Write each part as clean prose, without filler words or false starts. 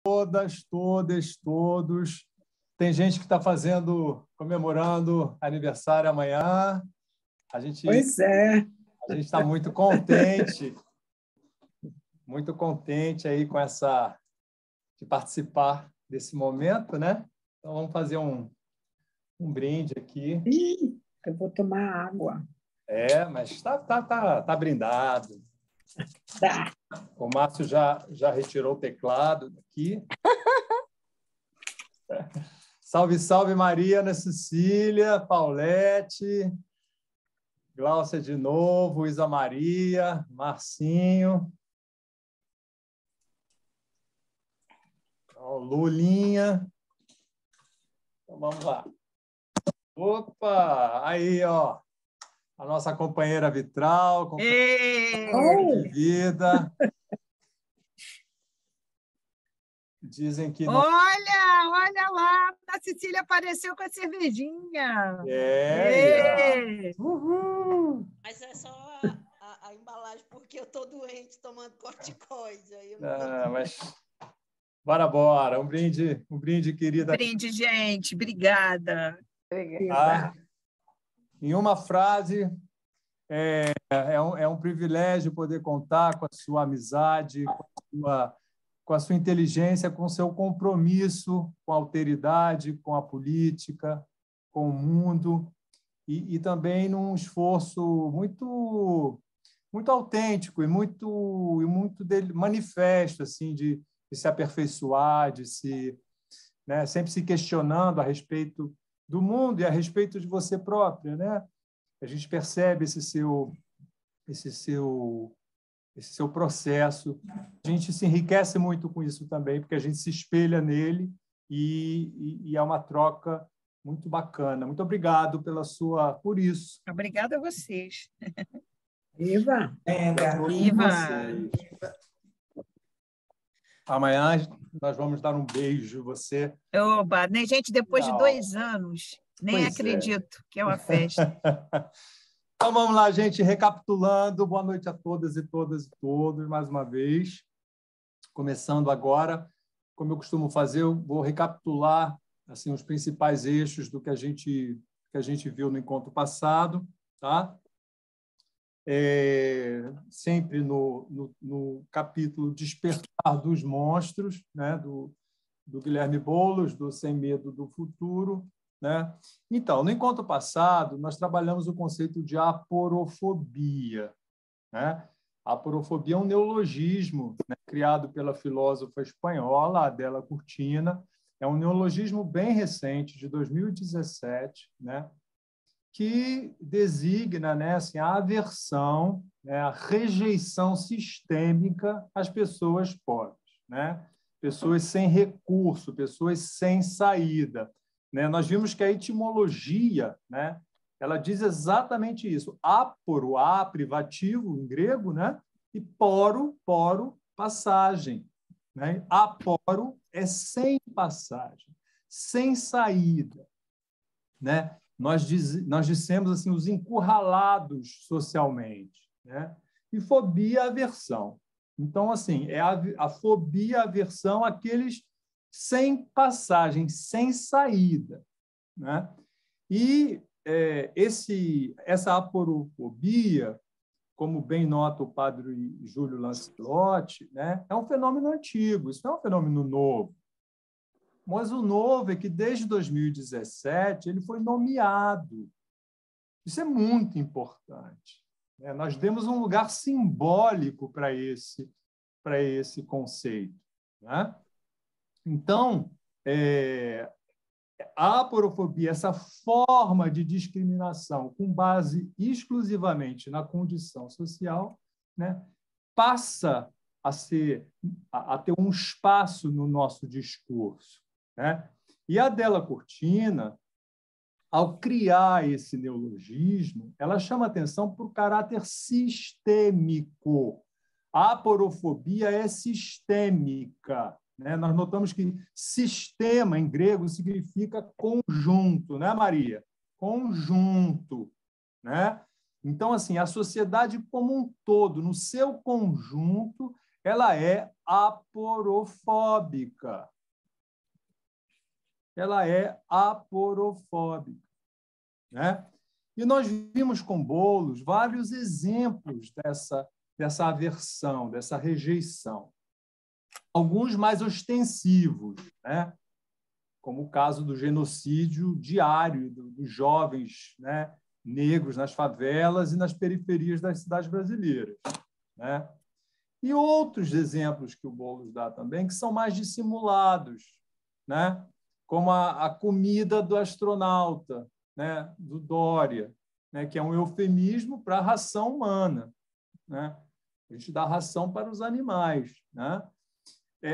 todas, todos. Tem gente que está comemorando aniversário amanhã. Pois é. A gente está muito contente aí de participar desse momento, né? Então, vamos fazer um brinde aqui. Ih, eu vou tomar água. Mas está brindado. Tá. O Márcio já retirou o teclado daqui. Salve, salve, Maria, Ana Cecília, Paulette, Gláucia de novo, Isa Maria, Marcinho, Lulinha. Então, vamos lá. Opa! Aí, ó, a nossa companheira Vitral, companheira de vida. Dizem que... Olha lá, a Cecília apareceu com a cervejinha. Uhul. Mas é só a embalagem, porque eu estou doente tomando corticoide. Aí eu não mas bora. Um brinde, querida. Um brinde, gente. Obrigada. Em uma frase, é um privilégio poder contar com a sua amizade, com a sua inteligência, com o seu compromisso com a alteridade, com a política, com o mundo, e também num esforço muito autêntico e muito manifesto, assim, de se aperfeiçoar, de sempre se questionando a respeito do mundo e a respeito de você própria, né? A gente percebe esse seu processo. A gente se enriquece muito com isso também, porque a gente se espelha nele e é uma troca muito bacana. Muito obrigado por isso. Obrigada a vocês. Viva! Viva! Amanhã nós vamos dar um beijo em você. Oba, né, gente? Depois de 2 anos, nem acredito que é uma festa. Então, vamos lá, gente, recapitulando. Boa noite a todas e todos, mais uma vez. Começando agora, como eu costumo fazer, eu vou recapitular assim, os principais eixos do que a gente viu no encontro passado, tá? Sempre no capítulo Despertar dos Monstros, né? do Guilherme Boulos, do Sem Medo do Futuro, né? Então, no encontro passado, nós trabalhamos o conceito de aporofobia, né? A aporofobia é um neologismo, né, criado pela filósofa espanhola Adela Cortina. É um neologismo bem recente, de 2017, né, que designa, né, assim, a aversão, né, a rejeição sistêmica às pessoas pobres, né? Pessoas sem recurso, pessoas sem saída. Né? Nós vimos que a etimologia, né, ela diz exatamente isso. Aporo, privativo, em grego, né? E poro, passagem. Né? Aporo é sem passagem, sem saída. Né? Nós dissemos assim, os encurralados socialmente. Né? E fobia, aversão. Então, assim, é a fobia, a aversão àqueles sem passagem, sem saída. Né? E essa aporofobia, como bem nota o padre Júlio Lancelotti, né, é um fenômeno antigo, isso não é um fenômeno novo. Mas o novo é que, desde 2017, ele foi nomeado. Isso é muito importante. Né? Nós demos um lugar simbólico para esse conceito. Né? Então, a aporofobia, essa forma de discriminação com base exclusivamente na condição social, né, passa a ter um espaço no nosso discurso. Né? E a Adela Cortina, ao criar esse neologismo, ela chama atenção para o caráter sistêmico. A aporofobia é sistêmica. Né? Nós notamos que sistema, em grego, significa conjunto, né, Maria? Conjunto. Né? Então, assim, a sociedade como um todo, no seu conjunto, ela é aporofóbica. Ela é aporofóbica, né? E nós vimos com Boulos vários exemplos dessa aversão, dessa rejeição. Alguns mais ostensivos, né? Como o caso do genocídio diário dos jovens, né, negros nas favelas e nas periferias das cidades brasileiras, né? E outros exemplos que o Boulos dá também, que são mais dissimulados, né? Como a comida do astronauta, né? Do Dória, né? Que é um eufemismo para a ração humana, né? A gente dá ração para os animais, né?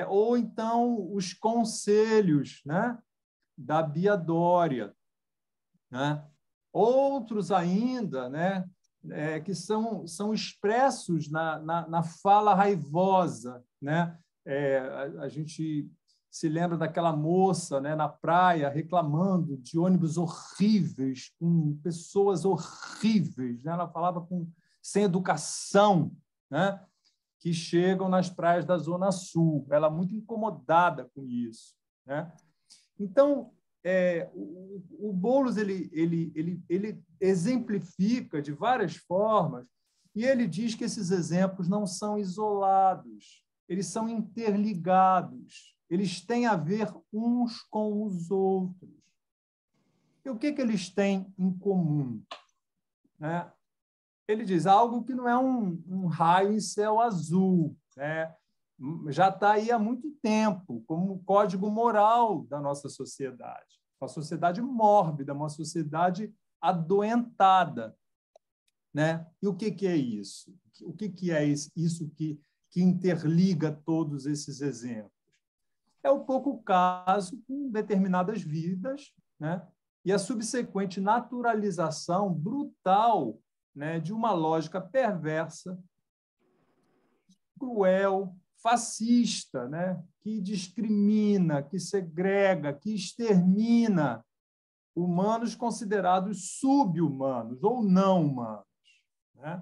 Ou então os conselhos, né? Da Bia Dória, né? Outros ainda, né? Que são expressos na fala raivosa, né? A gente se lembra daquela moça, né, na praia reclamando de ônibus horríveis, com pessoas horríveis, né? Ela falava sem educação, né? Que chegam nas praias da Zona Sul. Ela é muito incomodada com isso, né? Então, o Boulos ele exemplifica de várias formas e ele diz que esses exemplos não são isolados, eles são interligados, eles têm a ver uns com os outros. E o que eles têm em comum, né? Ele diz algo que não é um raio em céu azul, né? Já está aí há muito tempo, como o código moral da nossa sociedade. Uma sociedade mórbida, uma sociedade adoentada, né? E o que é isso? O que é isso que interliga todos esses exemplos? É o pouco caso com determinadas vidas, né? E a subsequente naturalização brutal, né, de uma lógica perversa, cruel, fascista, né, que discrimina, que segrega, que extermina humanos considerados sub-humanos ou não humanos, né?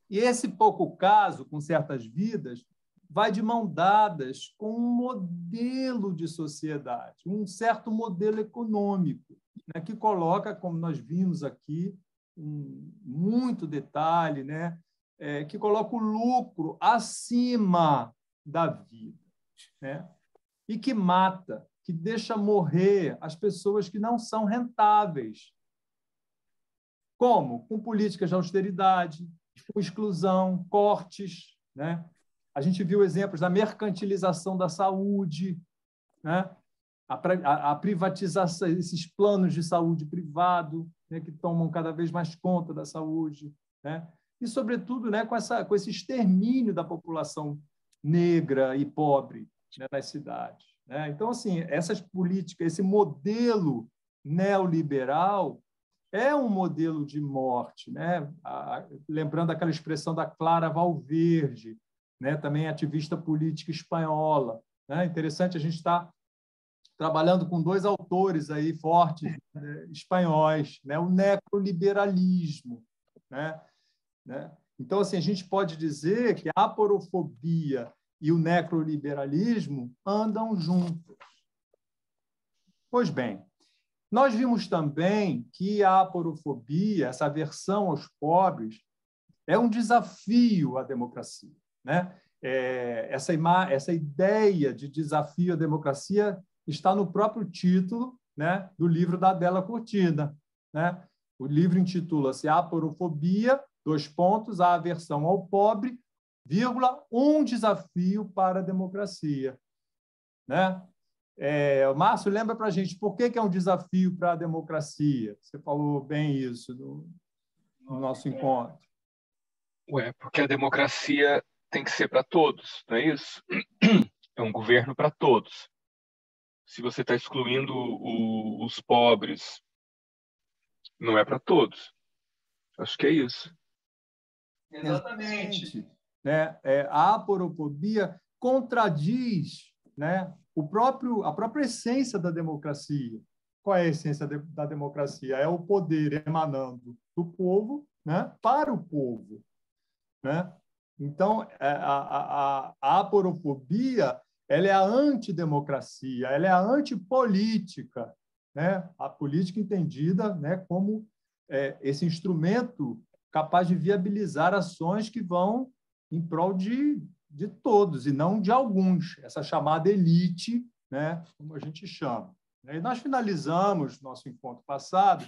E esse pouco caso, com certas vidas, vai de mão dadas com um modelo de sociedade, um certo modelo econômico, né, que coloca, como nós vimos aqui, muito detalhe, né, que coloca o lucro acima da vida, né, e que mata, que deixa morrer as pessoas que não são rentáveis. Como? Com políticas de austeridade, com exclusão, cortes, né? A gente viu exemplos da mercantilização da saúde, né? A privatização, esses planos de saúde privado, né, que tomam cada vez mais conta da saúde, né? E, sobretudo, né, com esse extermínio da população negra e pobre, né, nas cidades, né? Então, assim, essas políticas, esse modelo neoliberal é um modelo de morte, né? Lembrando aquela expressão da Clara Valverde, né? Também ativista política espanhola, né? Interessante, a gente está trabalhando com dois autores aí fortes, né, espanhóis, né? O necroliberalismo, né? Então, assim, a gente pode dizer que a aporofobia e o necroliberalismo andam juntos. Pois bem, nós vimos também que a aporofobia, essa aversão aos pobres, é um desafio à democracia, né? Essa ideia de desafio à democracia está no próprio título, né, do livro da Adélia Cortina, né? O livro intitula-se Aporofobia, : a aversão ao pobre, um desafio para a democracia, né? Márcio, lembra para a gente por que é um desafio para a democracia? Você falou bem isso no nosso encontro. Porque a democracia tem que ser para todos, não é isso? É um governo para todos. Se você está excluindo os pobres, não é para todos. Acho que é isso. Exatamente. Né? A aporofobia contradiz, né, a própria essência da democracia. Qual é a essência da democracia? É o poder emanando do povo, né, para o povo, né? Então, a aporofobia, ela é a antidemocracia, ela é a antipolítica, né? A política entendida, né, como esse instrumento capaz de viabilizar ações que vão em prol de todos e não de alguns, essa chamada elite, né, como a gente chama. E nós finalizamos nosso encontro passado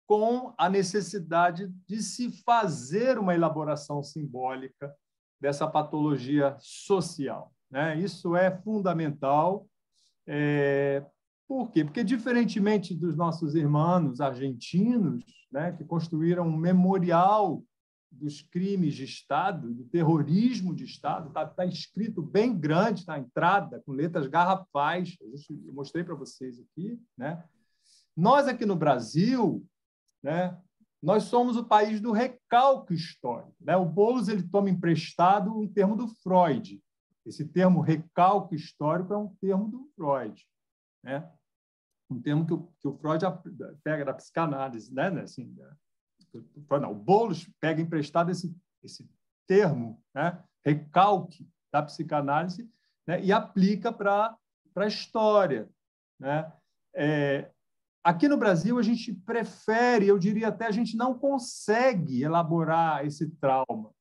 com a necessidade de se fazer uma elaboração simbólica dessa patologia social, né? Isso é fundamental. Por quê? Porque, diferentemente dos nossos irmãos argentinos, né, que construíram um memorial dos crimes de Estado, do terrorismo de Estado, está escrito bem grande na entrada, com letras garrafais, eu mostrei para vocês aqui, né? Nós, aqui no Brasil, né, nós somos o país do recalque histórico, né? O Boulos ele toma emprestado um termo do Freud. Esse termo recalque histórico é um termo do Freud, né? Um termo que o Freud pega da psicanálise, né? Assim, não, o Boulos pega emprestado esse termo, né? Recalque da psicanálise, né? E aplica para a história, né? Aqui no Brasil, a gente prefere, eu diria até, a gente não consegue elaborar esse trauma,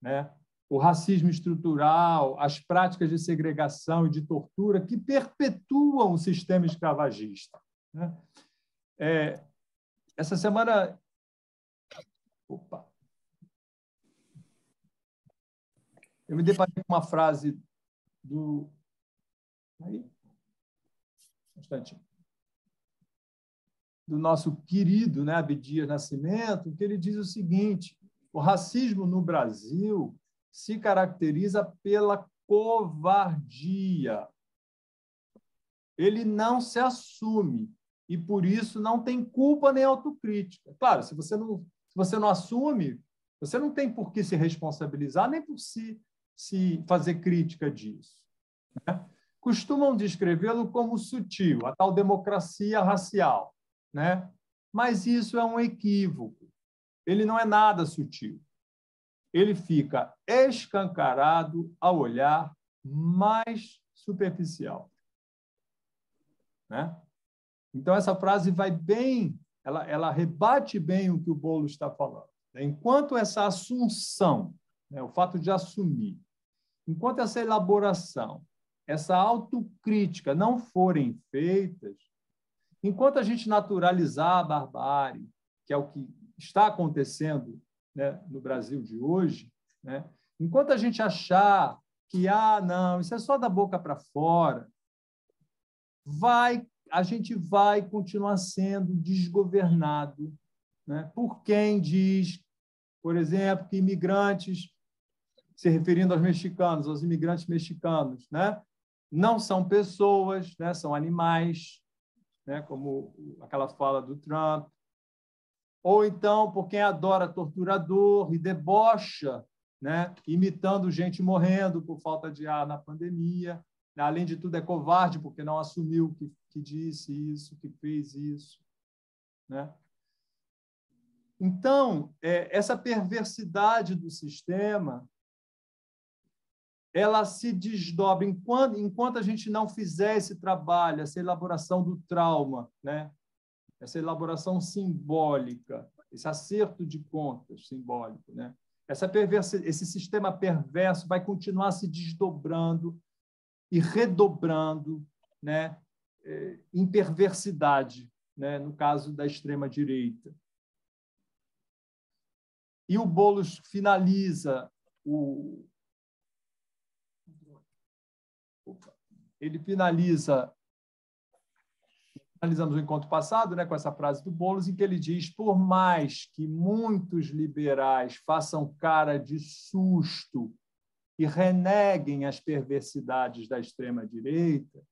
né? O racismo estrutural, as práticas de segregação e de tortura que perpetuam o sistema escravagista, né? Essa semana... eu me deparei com uma frase do... Aí? Um instantinho. Do nosso querido, né, Abdias Nascimento, que ele diz o seguinte: o racismo no Brasil se caracteriza pela covardia. Ele não se assume e, por isso, não tem culpa nem autocrítica. Claro, se você não assume, você não tem por que se responsabilizar, nem por se fazer crítica disso, né? Costumam descrevê-lo como sutil, a tal democracia racial, né? Mas isso é um equívoco. Ele não é nada sutil. Ele fica escancarado ao olhar mais superficial, né? Então, essa frase vai bem, ela rebate bem o que o Boulos está falando. Enquanto essa assunção, né, o fato de assumir, enquanto essa elaboração, essa autocrítica não forem feitas, enquanto a gente naturalizar a barbárie, que é o que está acontecendo, né, no Brasil de hoje, né, enquanto a gente achar que não, isso é só da boca para fora, a gente vai continuar sendo desgovernado, né, por quem diz, por exemplo, que imigrantes, se referindo aos mexicanos, aos imigrantes mexicanos, né, não são pessoas, né, são animais, né, como aquela fala do Trump, ou então por quem adora torturador e debocha, né, imitando gente morrendo por falta de ar na pandemia. Além de tudo, é covarde porque não assumiu que disse isso, que fez isso, né? Então, essa perversidade do sistema, ela se desdobra enquanto a gente não fizer esse trabalho, essa elaboração do trauma, né? Essa elaboração simbólica, esse acerto de contas simbólico, né? Esse sistema perverso vai continuar se desdobrando e redobrando, né, em perversidade, né, no caso da extrema-direita. E o Boulos finaliza finalizamos o encontro passado, né, com essa frase do Boulos, em que ele diz: por mais que muitos liberais façam cara de susto e reneguem as perversidades da extrema-direita,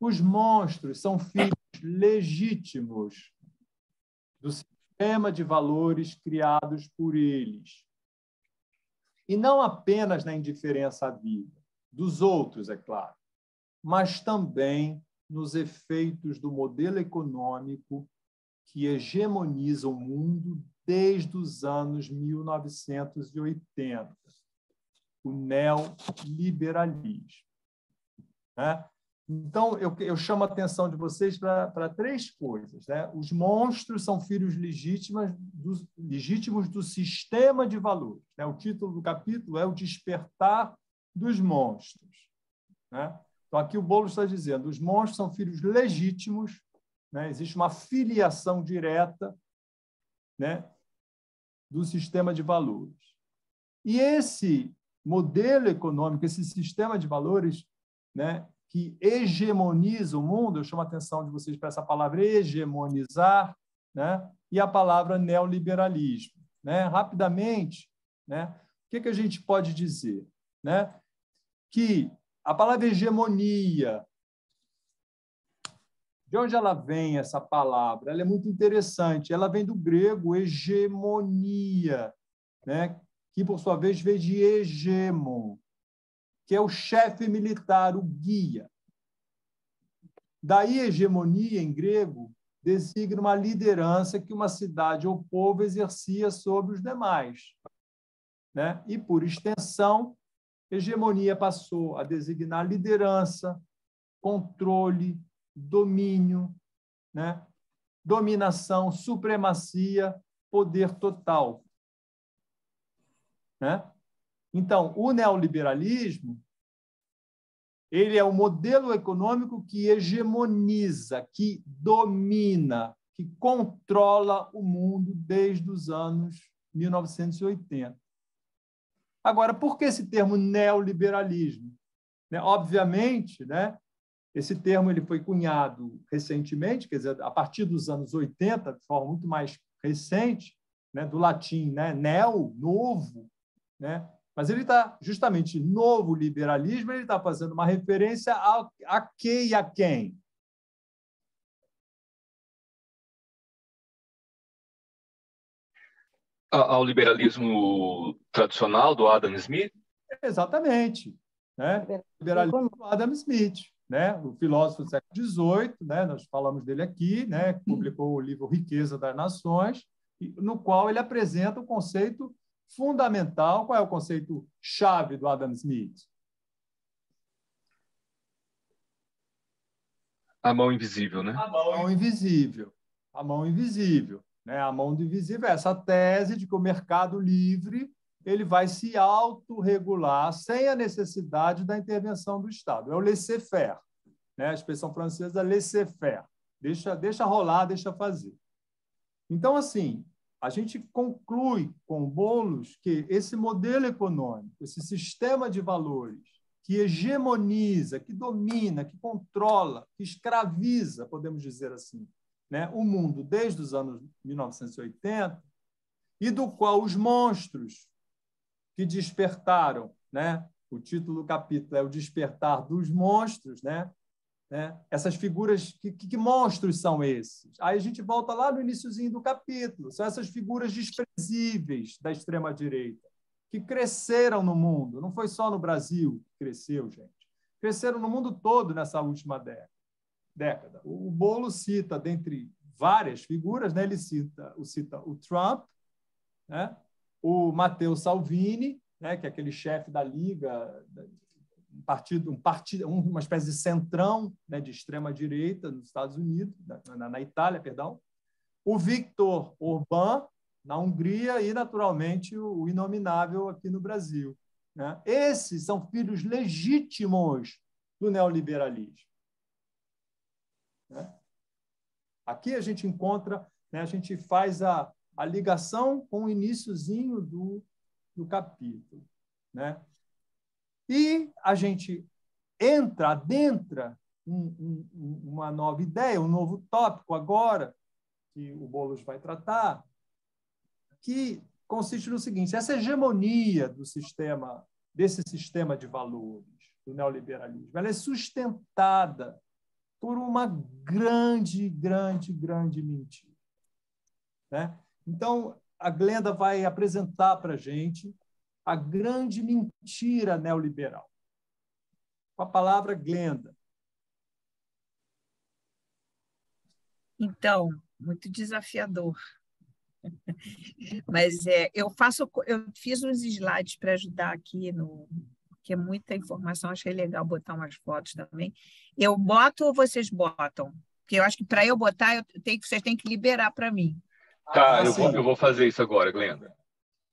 os monstros são filhos legítimos do sistema de valores criados por eles. E não apenas na indiferença à vida, dos outros, é claro, mas também nos efeitos do modelo econômico que hegemoniza o mundo desde os anos 1980. o neoliberalismo. Né? Então, eu chamo a atenção de vocês para três coisas. Né? Os monstros são filhos legítimos do sistema de valores. Né? O título do capítulo é O Despertar dos Monstros. Né? Então, aqui o Boulos está dizendo, os monstros são filhos legítimos, né? Existe uma filiação direta, né, do sistema de valores. E esse modelo econômico, esse sistema de valores, né, que hegemoniza o mundo, eu chamo a atenção de vocês para essa palavra hegemonizar, né, e a palavra neoliberalismo. Né? Rapidamente, né, o que a gente pode dizer? Né? Que a palavra hegemonia, de onde ela vem, essa palavra? Ela é muito interessante. Ela vem do grego hegemonia, né? Que, por sua vez, vem de hegemon, que é o chefe militar, o guia. Daí, hegemonia, em grego, designa uma liderança que uma cidade ou povo exercia sobre os demais. Né? E, por extensão, hegemonia passou a designar liderança, controle, domínio, né? Dominação, supremacia, poder total. Né? Então, o neoliberalismo ele é o modelo econômico que hegemoniza, que domina, que controla o mundo desde os anos 1980. Agora, por que esse termo neoliberalismo? Né? Obviamente, né? Esse termo ele foi cunhado recentemente, quer dizer, a partir dos anos 80, de forma muito mais recente, né, do latim, né, neo, novo, né? Mas ele está, justamente, novo liberalismo, ele está fazendo uma referência a que e a quem? Ao liberalismo tradicional do Adam Smith? Exatamente. Né? Liberalismo do Adam Smith. Né? O filósofo do século XVIII, né? Nós falamos dele aqui, né? Publicou o livro Riqueza das Nações, no qual ele apresenta o conceito fundamental. Qual é o conceito chave do Adam Smith? A mão invisível, né? A mão invisível. A mão invisível. Né? A mão invisível é essa tese de que o mercado livre ele vai se autorregular sem a necessidade da intervenção do Estado. É o laissez-faire, né? A expressão francesa é laissez-faire. Deixa rolar, deixa fazer. Então, assim, a gente conclui com o Boulos que esse modelo econômico, esse sistema de valores que hegemoniza, que domina, que controla, que escraviza, podemos dizer assim, né, o mundo desde os anos 1980, e do qual os monstros que despertaram, né? O título do capítulo é O Despertar dos Monstros, né? Essas figuras, que monstros são esses? Aí a gente volta lá no iniciozinho do capítulo, são essas figuras desprezíveis da extrema-direita, que cresceram no mundo, não foi só no Brasil que cresceu, gente, cresceram no mundo todo nessa última década. O Boulos cita, dentre várias figuras, né? Ele cita o Trump, né? O Matteo Salvini, né, que é aquele chefe da Liga, uma espécie de centrão, né, de extrema-direita nos Estados Unidos, na Itália, perdão. O Viktor Orbán, na Hungria, e, naturalmente, o inominável aqui no Brasil. Né? Esses são filhos legítimos do neoliberalismo. Né? Aqui a gente encontra, né, a gente faz a ligação com o iniciozinho do capítulo. Né? E a gente adentra uma nova ideia, um novo tópico agora, que o Boulos vai tratar, que consiste no seguinte: essa hegemonia desse sistema de valores, do neoliberalismo, ela é sustentada por uma grande mentira. Né? Então, a Glenda vai apresentar para a gente a grande mentira neoliberal. Com a palavra, Glenda. Então, muito desafiador. Mas eu fiz uns slides para ajudar aqui, que é muita informação, achei legal botar umas fotos também. Eu boto ou vocês botam? Porque eu acho que para eu botar, vocês têm que liberar para mim. Tá, eu vou fazer isso agora, Glenda.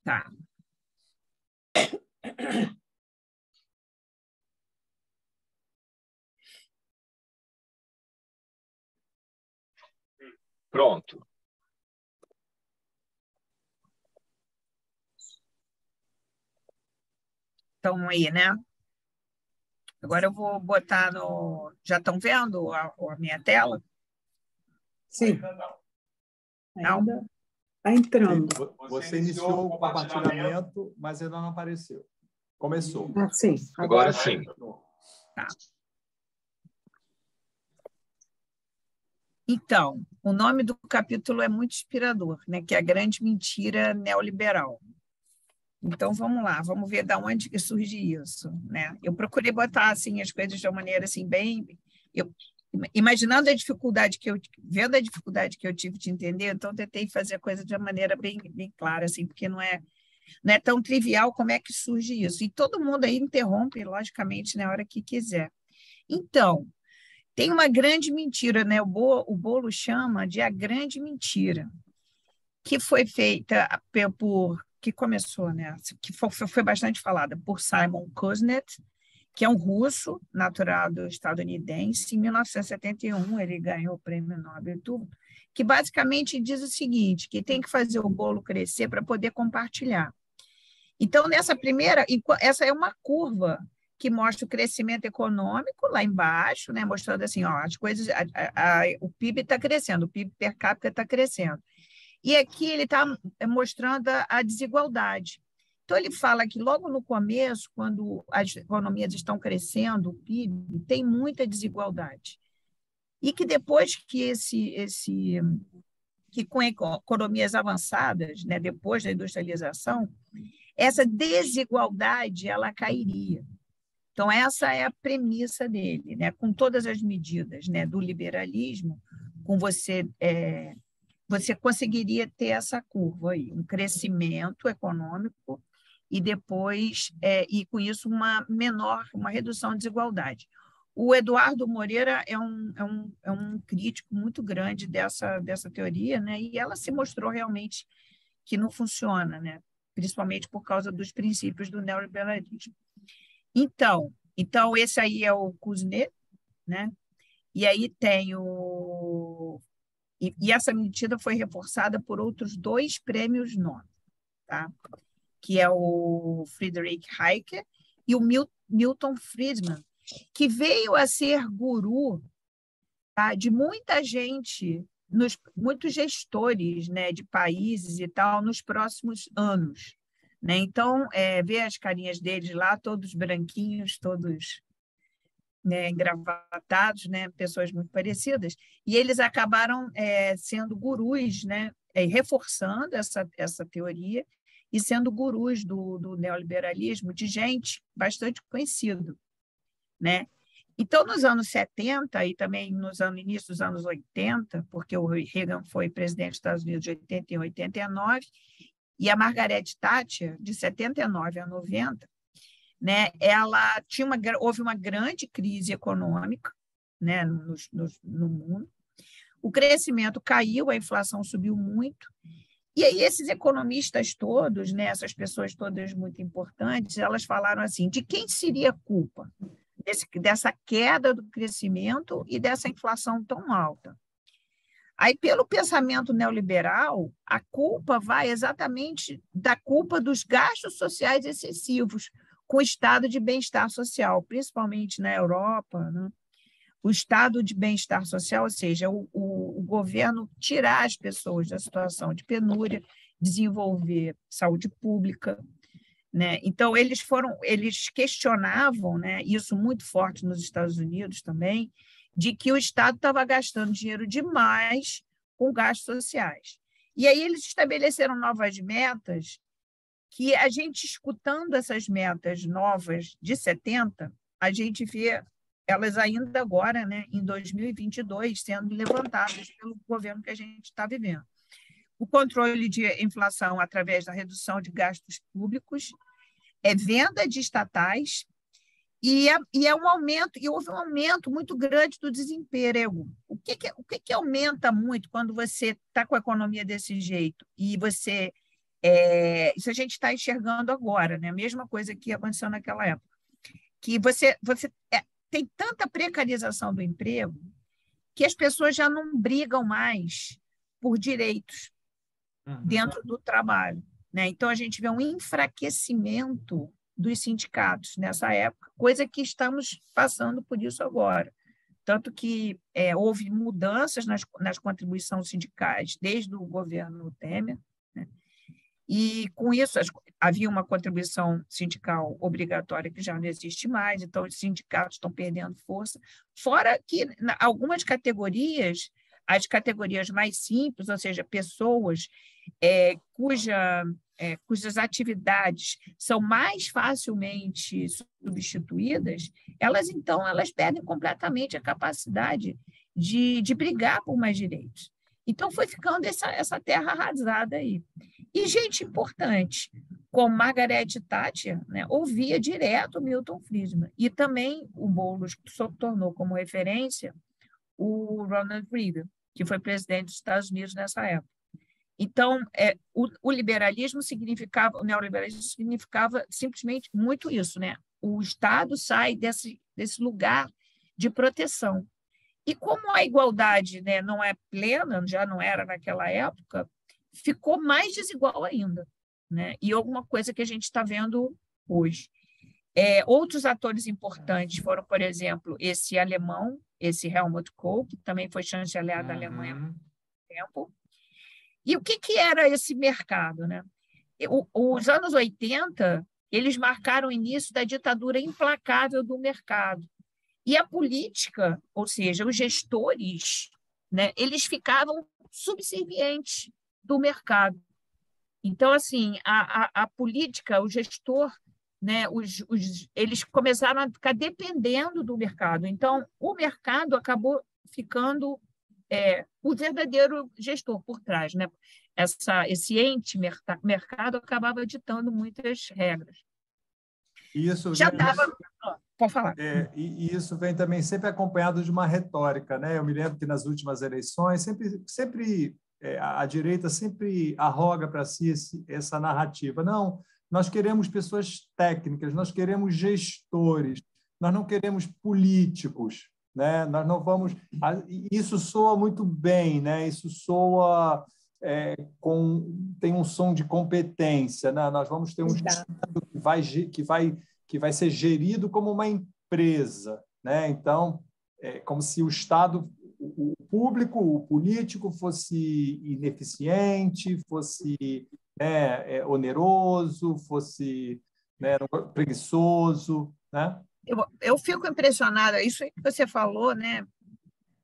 Tá. Pronto. Estão aí, né? Agora eu vou botar no... Já estão vendo a minha tela? Sim. Ainda está entrando. Você iniciou o compartilhamento, mas ainda não apareceu. Começou. Ah, sim. Agora sim. Tá. Então, o nome do capítulo é muito inspirador, né? Que é a grande mentira neoliberal. Então, vamos lá, vamos ver de onde que surge isso, né? Eu procurei botar assim, as coisas de uma maneira assim, bem... Imaginando a dificuldade vendo a dificuldade que eu tive de entender, então tentei fazer a coisa de uma maneira bem clara, assim, porque não é tão trivial como é que surge isso. E todo mundo aí interrompe, logicamente, na hora que quiser. Então, tem uma grande mentira, né? O Bolo chama de a grande mentira, que foi feita que começou, né? Que foi bastante falada por Simon Kuznets, que é um russo, naturado estadunidense. Em 1971, ele ganhou o Prêmio Nobel e tudo, que basicamente diz o seguinte, que tem que fazer o bolo crescer para poder compartilhar. Então, essa é uma curva que mostra o crescimento econômico lá embaixo, né, mostrando assim, ó, as coisas, o PIB está crescendo, o PIB per capita está crescendo. E aqui ele está mostrando a desigualdade. Então, ele fala que logo no começo, quando as economias estão crescendo, o PIB, tem muita desigualdade. E que depois que que com economias avançadas, né, depois da industrialização, essa desigualdade ela cairia. Então, essa é a premissa dele, né, com todas as medidas, né, do liberalismo, com você conseguiria ter essa curva aí, um crescimento econômico e depois, e com isso, uma redução da desigualdade. O Eduardo Moreira é um crítico muito grande dessa teoria, né? E ela se mostrou realmente que não funciona, né? Principalmente por causa dos princípios do neoliberalismo. Então esse aí é o Kuznets, né? E aí tem E essa medida foi reforçada por outros 2 prêmios Nobel, tá? Que é o Friedrich Hayek e o Milton Friedman, que veio a ser guru, tá, de muita gente, muitos gestores, né, de países e tal, nos próximos anos. Né? Então, ver as carinhas deles lá, todos branquinhos, todos, né, engravatados, né, pessoas muito parecidas, e eles acabaram sendo gurus, né, reforçando essa teoria e sendo gurus do neoliberalismo de gente bastante conhecida, né? Então, nos anos 70 e também no início dos anos 80, porque o Reagan foi presidente dos Estados Unidos de 80 e 89, e a Margaret Thatcher, de 79 a 90, né, houve uma grande crise econômica, né, no mundo. O crescimento caiu, a inflação subiu muito. E aí esses economistas todos, né, essas pessoas todas muito importantes, elas falaram assim, de quem seria a culpa dessa queda do crescimento e dessa inflação tão alta? Aí, pelo pensamento neoliberal, a culpa vai exatamente da culpa dos gastos sociais excessivos com o estado de bem-estar social, principalmente na Europa, né? O estado de bem-estar social, ou seja, o governo tirar as pessoas da situação de penúria, desenvolver saúde pública, né? Então, eles questionavam, né, isso muito forte nos Estados Unidos também, de que o Estado estava gastando dinheiro demais com gastos sociais. E aí eles estabeleceram novas metas que a gente, escutando essas metas novas de 70, a gente vê elas ainda agora, né, em 2022, sendo levantadas pelo governo que a gente está vivendo. o controle de inflação através da redução de gastos públicos, venda de estatais, e houve um aumento muito grande do desemprego. O que aumenta muito quando você está com a economia desse jeito? E você... isso a gente está enxergando agora, né? A mesma coisa que aconteceu naquela época. Que você tem tanta precarização do emprego que as pessoas já não brigam mais por direitos dentro do trabalho, né? Então, a gente vê um enfraquecimento dos sindicatos nessa época, coisa que estamos passando por isso agora. Tanto que houve mudanças nas contribuições sindicais desde o governo Temer, né? E, com isso, havia uma contribuição sindical obrigatória que já não existe mais, então os sindicatos estão perdendo força. Fora que, algumas categorias, as categorias mais simples, ou seja, pessoas cujas atividades são mais facilmente substituídas, elas perdem completamente a capacidade de brigar por mais direitos. Então, foi ficando essa terra arrasada aí. E gente importante, como Margaret Thatcher, né, ouvia direto o Milton Friedman. E também o Boulos tornou como referência o Ronald Reagan, que foi presidente dos Estados Unidos nessa época. Então, o neoliberalismo significava simplesmente muito isso, né? O Estado sai desse lugar de proteção. E como a igualdade, né, não é plena, já não era naquela época, ficou mais desigual ainda, né? E alguma coisa que a gente está vendo hoje. Outros atores importantes foram, por exemplo, esse alemão, esse Helmut Kohl, que também foi chanceler da Alemanha há muito tempo. E o que era esse mercado, né? Os anos 80, eles marcaram o início da ditadura implacável do mercado. E a política, ou seja, os gestores, né, eles ficavam subservientes do mercado. Então, assim, a política, o gestor, né, eles começaram a ficar dependendo do mercado. Então, o mercado acabou ficando o verdadeiro gestor por trás, né? Esse ente mercado acabava ditando muitas regras. Isso já estava... Pode falar. E isso vem também sempre acompanhado de uma retórica, né? Eu me lembro que nas últimas eleições sempre a direita sempre arroga para si essa narrativa. Não, nós queremos pessoas técnicas, nós queremos gestores, nós não queremos políticos, né? Nós não vamos. Isso soa muito bem, né? Isso soa tem um som de competência, né? Nós vamos ter um Estado que vai ser gerido como uma empresa, né? Então, como se o Estado, o público, o político fosse ineficiente, fosse oneroso, fosse preguiçoso, né? Eu fico impressionada, isso que você falou, né?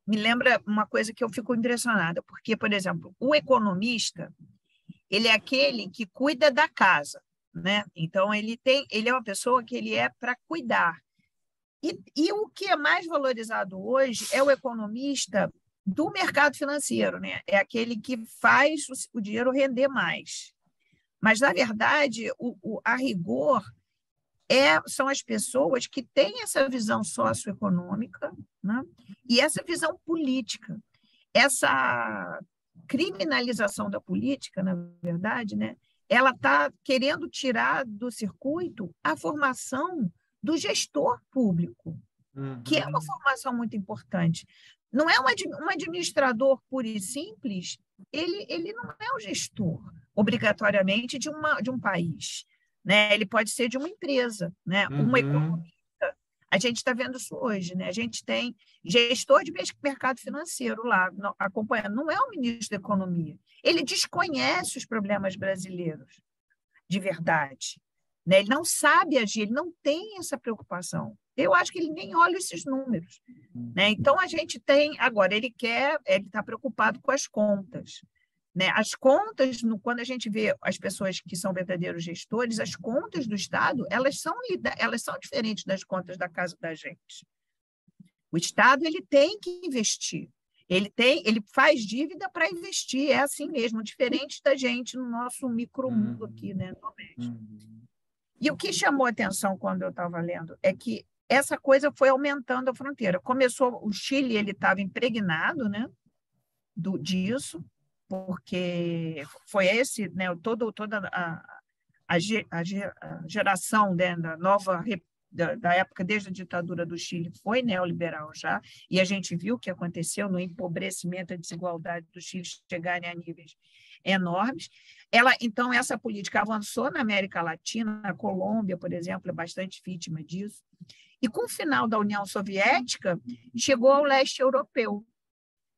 Me lembra uma coisa que eu fico impressionada, porque, por exemplo, o economista, ele é aquele que cuida da casa, né? Então, ele é uma pessoa que ele é para cuidar. E o que é mais valorizado hoje é o economista do mercado financeiro, né? É aquele que faz o dinheiro render mais. Mas, na verdade, a rigor, são as pessoas que têm essa visão socioeconômica, né? E essa visão política. Essa criminalização da política, na verdade, né? Ela está querendo tirar do circuito a formação do gestor público, que é uma formação muito importante. Não é um administrador puro e simples, ele não é o gestor, obrigatoriamente, de um país, né? Ele pode ser de uma empresa, né? Uma economista. A gente está vendo isso hoje, né? A gente tem gestor de mercado financeiro lá acompanhando, não é o ministro da Economia. Ele desconhece os problemas brasileiros de verdade, né? Ele não sabe agir, ele não tem essa preocupação. Eu acho que ele nem olha esses números, né? Então, a gente tem... Agora, ele está preocupado com as contas, né? As contas, quando a gente vê as pessoas que são verdadeiros gestores, as contas do Estado, elas são diferentes das contas da casa da gente. O Estado ele tem que investir. Ele faz dívida para investir, é assim mesmo, diferente da gente no nosso micromundo aqui, né, doméstico. E o que chamou a atenção quando eu estava lendo é que essa coisa foi aumentando a fronteira. Começou, o Chile, ele estava impregnado, né, disso, porque foi esse, né, toda a geração, né, da época, desde a ditadura do Chile, foi neoliberal já, e a gente viu o que aconteceu no empobrecimento e desigualdade do Chile chegarem a níveis enormes. Então, essa política avançou na América Latina, a Colômbia, por exemplo, é bastante vítima disso, e com o final da União Soviética, chegou ao leste europeu,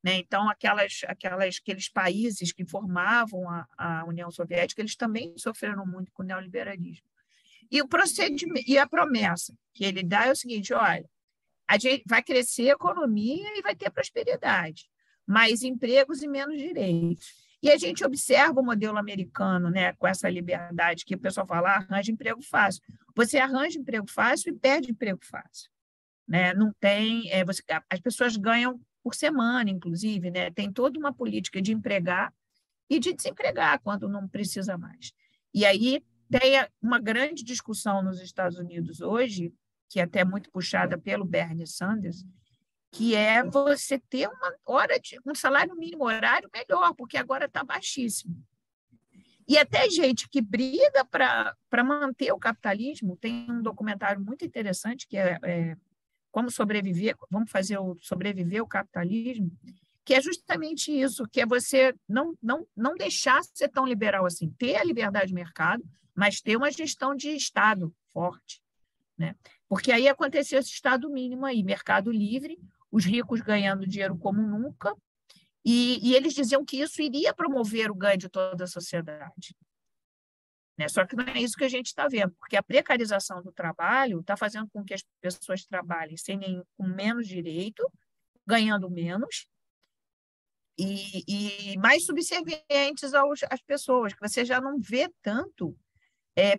né? Então, aqueles países que formavam a União Soviética, eles também sofreram muito com o neoliberalismo. E o procedimento, e a promessa que ele dá é o seguinte: olha, a gente vai crescer a economia e vai ter prosperidade, mais empregos e menos direitos. E a gente observa o modelo americano, né, com essa liberdade que o pessoal fala, arranja emprego fácil. Você arranja emprego fácil e perde emprego fácil, né? Não tem, as pessoas ganham por semana, inclusive, né? Tem toda uma política de empregar e de desempregar quando não precisa mais. E aí tem uma grande discussão nos Estados Unidos hoje, que é até muito puxada pelo Bernie Sanders, que é você ter um salário mínimo horário melhor, porque agora está baixíssimo. E até gente que briga para manter o capitalismo, tem um documentário muito interessante que é Como Sobreviver, vamos fazer sobreviver o capitalismo, que é justamente isso, que é você não deixar ser tão liberal assim, ter a liberdade de mercado, mas ter uma gestão de Estado forte, né? Porque aí aconteceu esse Estado mínimo aí, mercado livre, os ricos ganhando dinheiro como nunca, e eles diziam que isso iria promover o ganho de toda a sociedade, né? Só que não é isso que a gente está vendo, porque a precarização do trabalho está fazendo com que as pessoas trabalhem com menos direito, ganhando menos, e mais subservientes às pessoas, que você já não vê tanto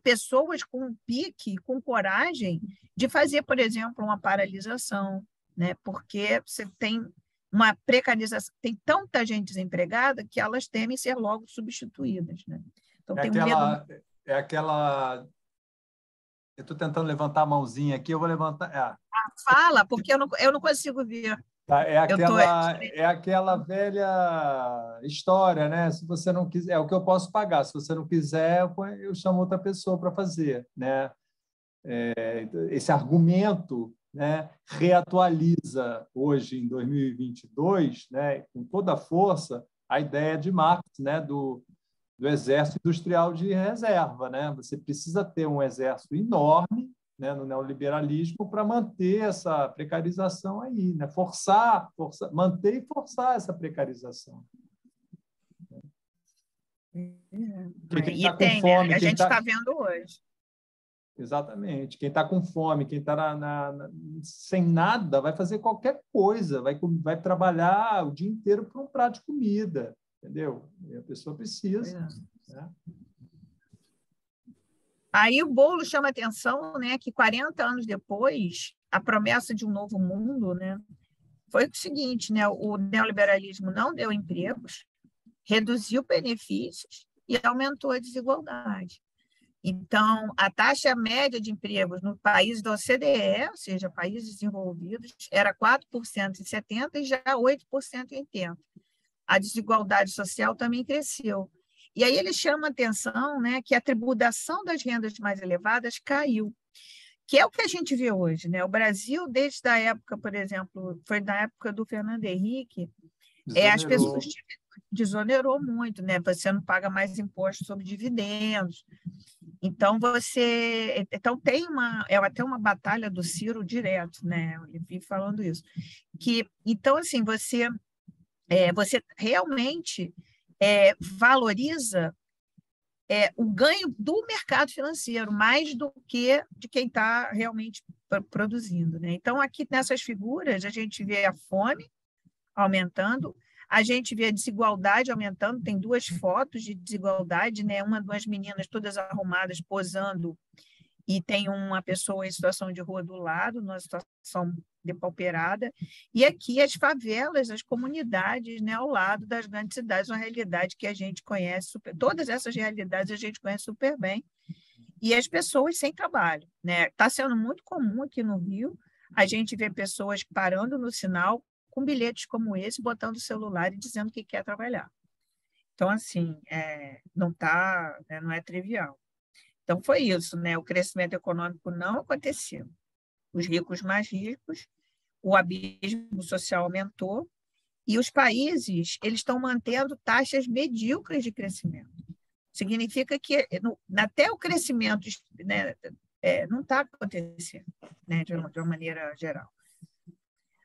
pessoas com pique, com coragem de fazer, por exemplo, uma paralisação, né? Porque você tem uma precarização, tem tanta gente desempregada que elas temem ser logo substituídas, né? Então, tem um medo... Eu estou tentando levantar a mãozinha aqui, eu vou levantar... Fala, porque eu não consigo ver. É aquela velha história, né? Se você não quiser, é o que eu posso pagar. Se você não quiser, eu chamo outra pessoa para fazer, né? Esse argumento, né, reatualiza hoje, em 2022, né, com toda a força, a ideia de Marx, né, do exército industrial de reserva, né? Você precisa ter um exército enorme, né, no neoliberalismo, para manter essa precarização aí, né? Manter e forçar essa precarização. Quem tá com fome, né? A gente está vendo hoje. Exatamente. Quem está com fome, quem está sem nada, vai fazer qualquer coisa, vai trabalhar o dia inteiro por um prato de comida, entendeu? E a pessoa precisa. Né? Aí o Boulos chama a atenção, né, que 40 anos depois, a promessa de um novo mundo, né, foi o seguinte, né, o neoliberalismo não deu empregos, reduziu benefícios e aumentou a desigualdade. Então, a taxa média de empregos no país da OCDE, ou seja, países desenvolvidos, era 4% em 70 e já 8% em 80. A desigualdade social também cresceu. E aí ele chama a atenção, né, que a tributação das rendas mais elevadas caiu, que é o que a gente vê hoje, né? O Brasil, desde a época, por exemplo, foi na época do Fernando Henrique, as pessoas desonerou muito, né? Você não paga mais imposto sobre dividendos. Então, tem até uma batalha do Ciro direto, né? Eu vi falando isso. Então, assim, você realmente valoriza o ganho do mercado financeiro, mais do que de quem está realmente produzindo, né? Então, aqui nessas figuras, a gente vê a fome aumentando, a gente vê a desigualdade aumentando, tem 2 fotos de desigualdade, né? Uma das meninas todas arrumadas, posando e tem uma pessoa em situação de rua do lado, numa situação depauperada, e aqui as favelas, as comunidades, né, ao lado das grandes cidades, uma realidade que a gente conhece, todas essas realidades a gente conhece super bem, e as pessoas sem trabalho, né? Está sendo muito comum aqui no Rio, a gente vê pessoas parando no sinal com bilhetes como esse, botando o celular e dizendo que quer trabalhar. Então, assim, não é trivial. Então, foi isso, né? O crescimento econômico não aconteceu. Os ricos mais ricos, o abismo social aumentou, e os países eles estão mantendo taxas medíocres de crescimento. Significa que até o crescimento, né, não está acontecendo, né, de uma maneira geral.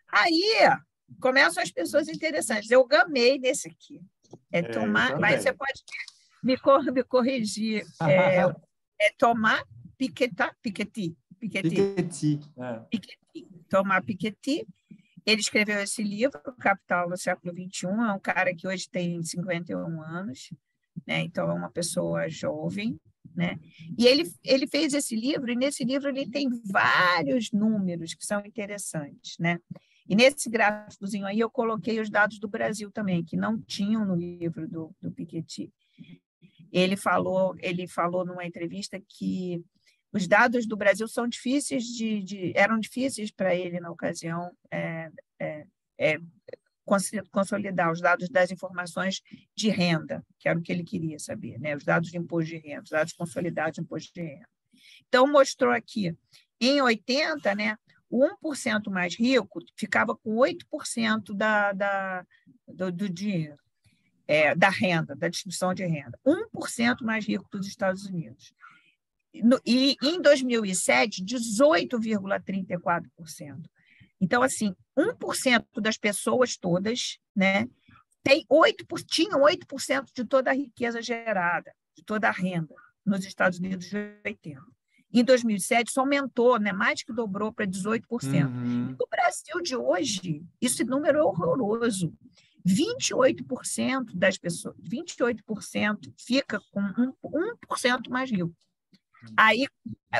Aí começam as pessoas interessantes. Eu gamei nesse aqui. Mas você pode me corrigir. Thomas Piketty. Thomas Piketty. Ele escreveu esse livro, O Capital no Século XXI. É um cara que hoje tem 51 anos, né? Então é uma pessoa jovem, né? E ele fez esse livro, e nesse livro ele tem vários números que são interessantes, né? E nesse gráficozinho aí eu coloquei os dados do Brasil também, que não tinham no livro do Piketty. Ele falou numa entrevista que os dados do Brasil são difíceis eram difíceis para ele na ocasião consolidar os dados das informações de renda, que era o que ele queria saber, né? Os dados de imposto de renda, os dados consolidados de imposto de renda. Então, mostrou aqui, em 80, né, o 1% mais rico ficava com 8% do dinheiro, da renda, da distribuição de renda. 1% mais rico dos Estados Unidos. E em 2007, 18,34%. Então, assim, 1% das pessoas todas, né, tinham 8% de toda a riqueza gerada, de toda a renda, nos Estados Unidos de 80. Em 2007, isso aumentou, né, mais que dobrou para 18%. No Brasil de hoje, esse número é horroroso. 28% das pessoas, 28% fica com 1% mais rico. Aí,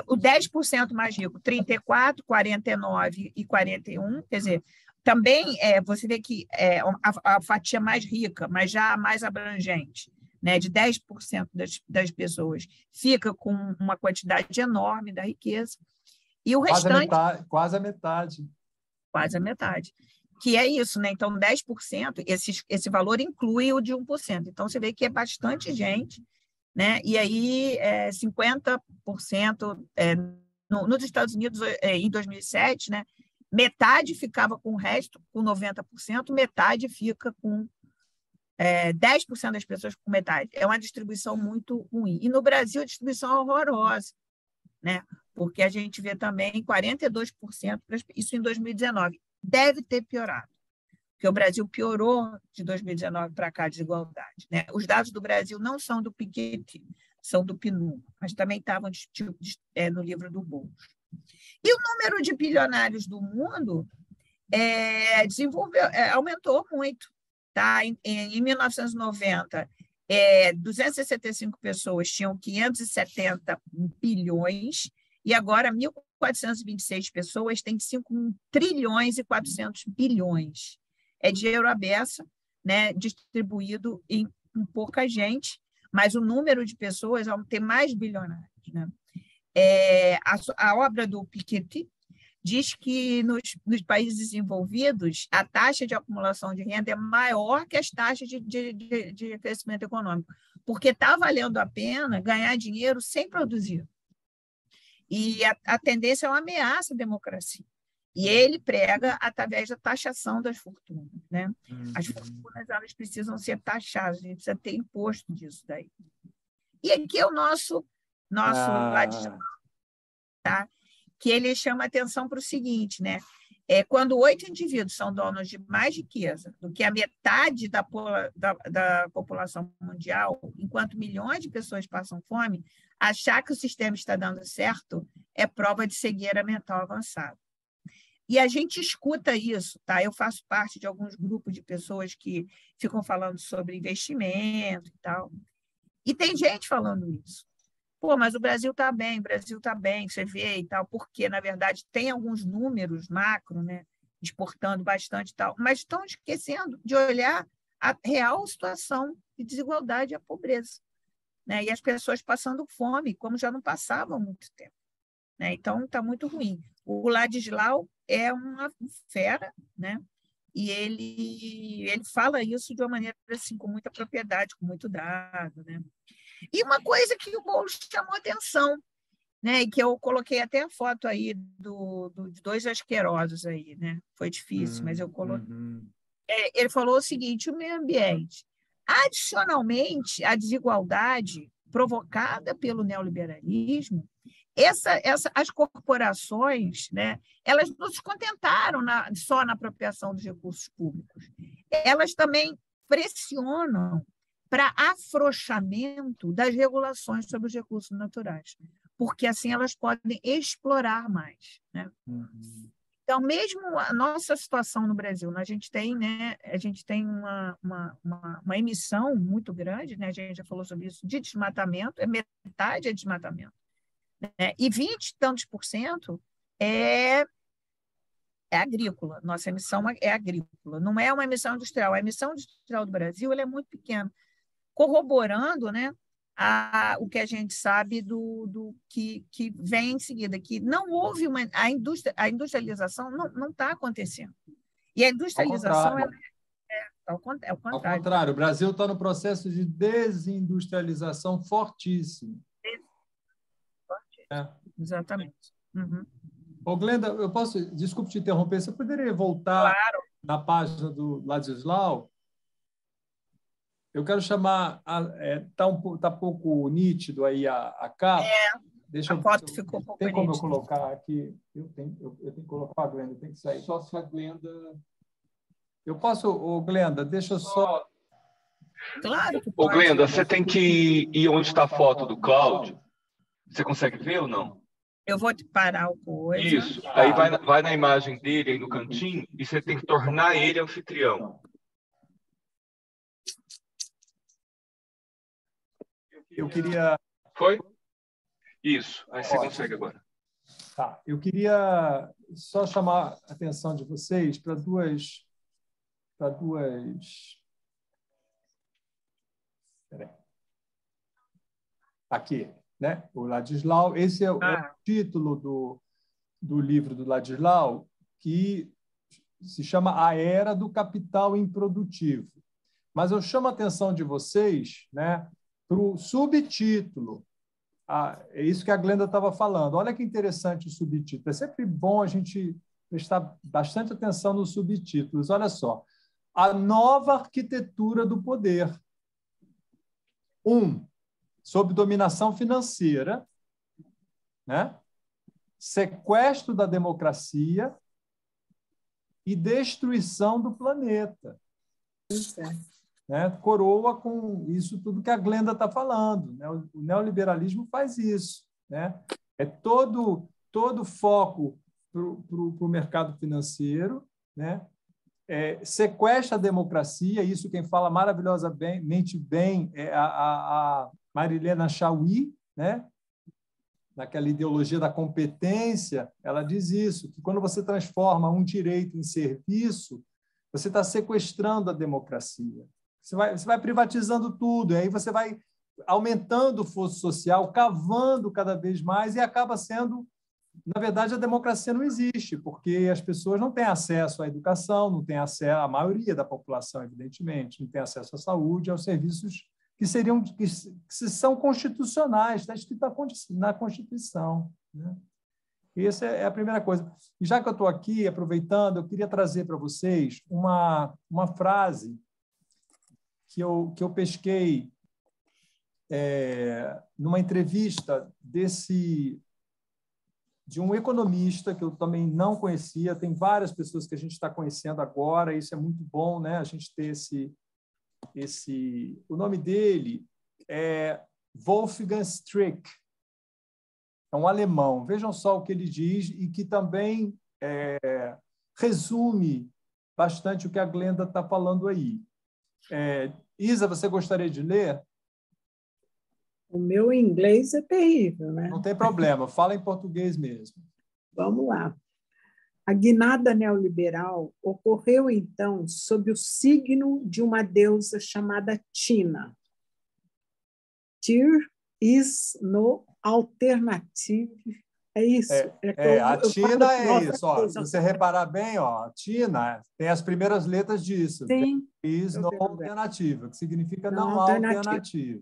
o 10% mais rico, 34, 49 e 41, quer dizer, também você vê que a fatia mais rica, mas já mais abrangente, né, de 10% das pessoas, fica com uma quantidade enorme da riqueza, e o restante... Quase a metade. Quase a metade. Que é isso, né? Então, 10%, esse valor inclui o de 1%. Então, você vê que é bastante gente, né? E aí, 50%, nos Estados Unidos, em 2007, né? Metade ficava com o resto, com 90%, metade fica com 10% das pessoas com metade. É uma distribuição muito ruim. E no Brasil, a distribuição é horrorosa, né? Porque a gente vê também 42%, isso em 2019. Deve ter piorado, porque o Brasil piorou de 2019 para cá a desigualdade, né? Os dados do Brasil não são do Piketty, são do PNUD, mas também estavam no livro do Boulos. E o número de bilionários do mundo aumentou muito. Tá? Em 1990, 265 pessoas tinham 570 bilhões, e agora 1.426 pessoas têm 5 trilhões e 400 bilhões. É dinheiro à beça, né, distribuído em pouca gente, mas o número de pessoas tem mais bilionários. Né? A obra do Piketty diz que nos países desenvolvidos, a taxa de acumulação de renda é maior que as taxas de crescimento econômico, porque está valendo a pena ganhar dinheiro sem produzir. E a tendência é uma ameaça à democracia. E ele prega através da taxação das fortunas. Né? As fortunas elas precisam ser taxadas, a gente precisa ter imposto disso daí. E aqui é o nosso ladismo, tá? Que ele chama atenção para o seguinte, né? Quando 8 indivíduos são donos de mais riqueza do que a metade da população mundial, enquanto milhões de pessoas passam fome, achar que o sistema está dando certo é prova de cegueira mental avançada. E a gente escuta isso, tá? Eu faço parte de alguns grupos de pessoas que ficam falando sobre investimento e tal. E tem gente falando isso. pô, mas o Brasil está bem, o Brasil está bem, você vê e tal, porque, na verdade, tem alguns números macro, né, exportando bastante e tal, mas estão esquecendo de olhar a real situação de desigualdade e a pobreza, né, e as pessoas passando fome, como já não passavam há muito tempo, né, então está muito ruim. O Ladislau é uma fera, né, e ele fala isso de uma maneira assim, com muita propriedade, com muito dado, né. E uma coisa que o Boulos chamou atenção, né, e que eu coloquei até a foto aí de dois asquerosos aí, né? Foi difícil, mas eu coloquei. Ele falou o seguinte: o meio ambiente. Adicionalmente, a desigualdade provocada pelo neoliberalismo, as corporações, né, elas não se contentaram só na apropriação dos recursos públicos. Elas também pressionam para afrouxamento das regulações sobre os recursos naturais, porque assim elas podem explorar mais, né? Então, mesmo a nossa situação no Brasil, a gente tem, né, uma emissão muito grande, né, a gente já falou sobre isso, de desmatamento, metade é desmatamento, né, e 20 e tantos % é agrícola, nossa emissão é agrícola, não é uma emissão industrial. A emissão industrial do Brasil ela é muito pequena, corroborando, né, o que a gente sabe do que vem em seguida, que não houve a industrialização não está acontecendo. E a industrialização é o contrário. Ao contrário, o Brasil está no processo de desindustrialização fortíssimo. Exatamente. Uhum. Ô, Glenda, desculpe te interromper, você poderia voltar na página do Ladislau? Eu quero chamar, tá pouco nítido aí a capa. A foto ficou um pouco Tem como nítida. eu colocar aqui? Eu tenho que colocar a Glenda, tem que sair. Só se a Glenda... Eu posso, Glenda, deixa eu só... Claro que Ô, pode. Glenda, você tem que ir onde está a foto do Cláudio. Você consegue ver ou não? Eu vou te parar o coisa. Isso. Aí vai na imagem dele, aí no cantinho, e você tem que tornar ele anfitrião. Eu queria... Foi? Isso. Aí você consegue agora. Tá. Eu queria só chamar a atenção de vocês para duas... Aqui, né? O Ladislau. Esse é o título do livro do Ladislau, que se chama A Era do Capital Improdutivo. Mas eu chamo a atenção de vocês, né, para o subtítulo. É isso que a Glenda estava falando. Olha que interessante o subtítulo. É sempre bom a gente prestar bastante atenção nos subtítulos. Olha só. A nova arquitetura do poder. Sob dominação financeira, né? Sequestro da democracia e destruição do planeta. Né? Coroa com isso tudo que a Glenda está falando. Né? O neoliberalismo faz isso. Né? É todo foco para o mercado financeiro, né? Sequestra a democracia, isso quem fala maravilhosamente bem é a Marilena Chaui, né? Naquela ideologia da competência, ela diz isso, que quando você transforma um direito em serviço, você está sequestrando a democracia. Você vai privatizando tudo, e aí você vai aumentando o fosso social, cavando cada vez mais, e acaba sendo... Na verdade, a democracia não existe, porque as pessoas não têm acesso à educação, não têm acesso, a maioria da população, evidentemente, não tem acesso à saúde, aos serviços que são constitucionais, está escrito na Constituição. Né? E essa é a primeira coisa. E já que eu estou aqui, aproveitando, eu queria trazer para vocês uma frase que eu pesquei numa entrevista de um economista que eu também não conhecia. Tem várias pessoas que a gente está conhecendo agora, isso é muito bom, né? A gente ter o nome dele é Wolfgang Strick, é um alemão. Vejam só o que ele diz e que também resume bastante o que a Glenda está falando aí. Isa, você gostaria de ler? O meu inglês é terrível, né? Não tem problema, fala em português mesmo. Vamos lá. A guinada neoliberal ocorreu, então, sob o signo de uma deusa chamada Tina. There is no alternative. É isso. A Tina é isso. Ó, se você reparar bem, ó, a Tina tem as primeiras letras disso. Sim. There is no alternativa, que significa não há alternativa.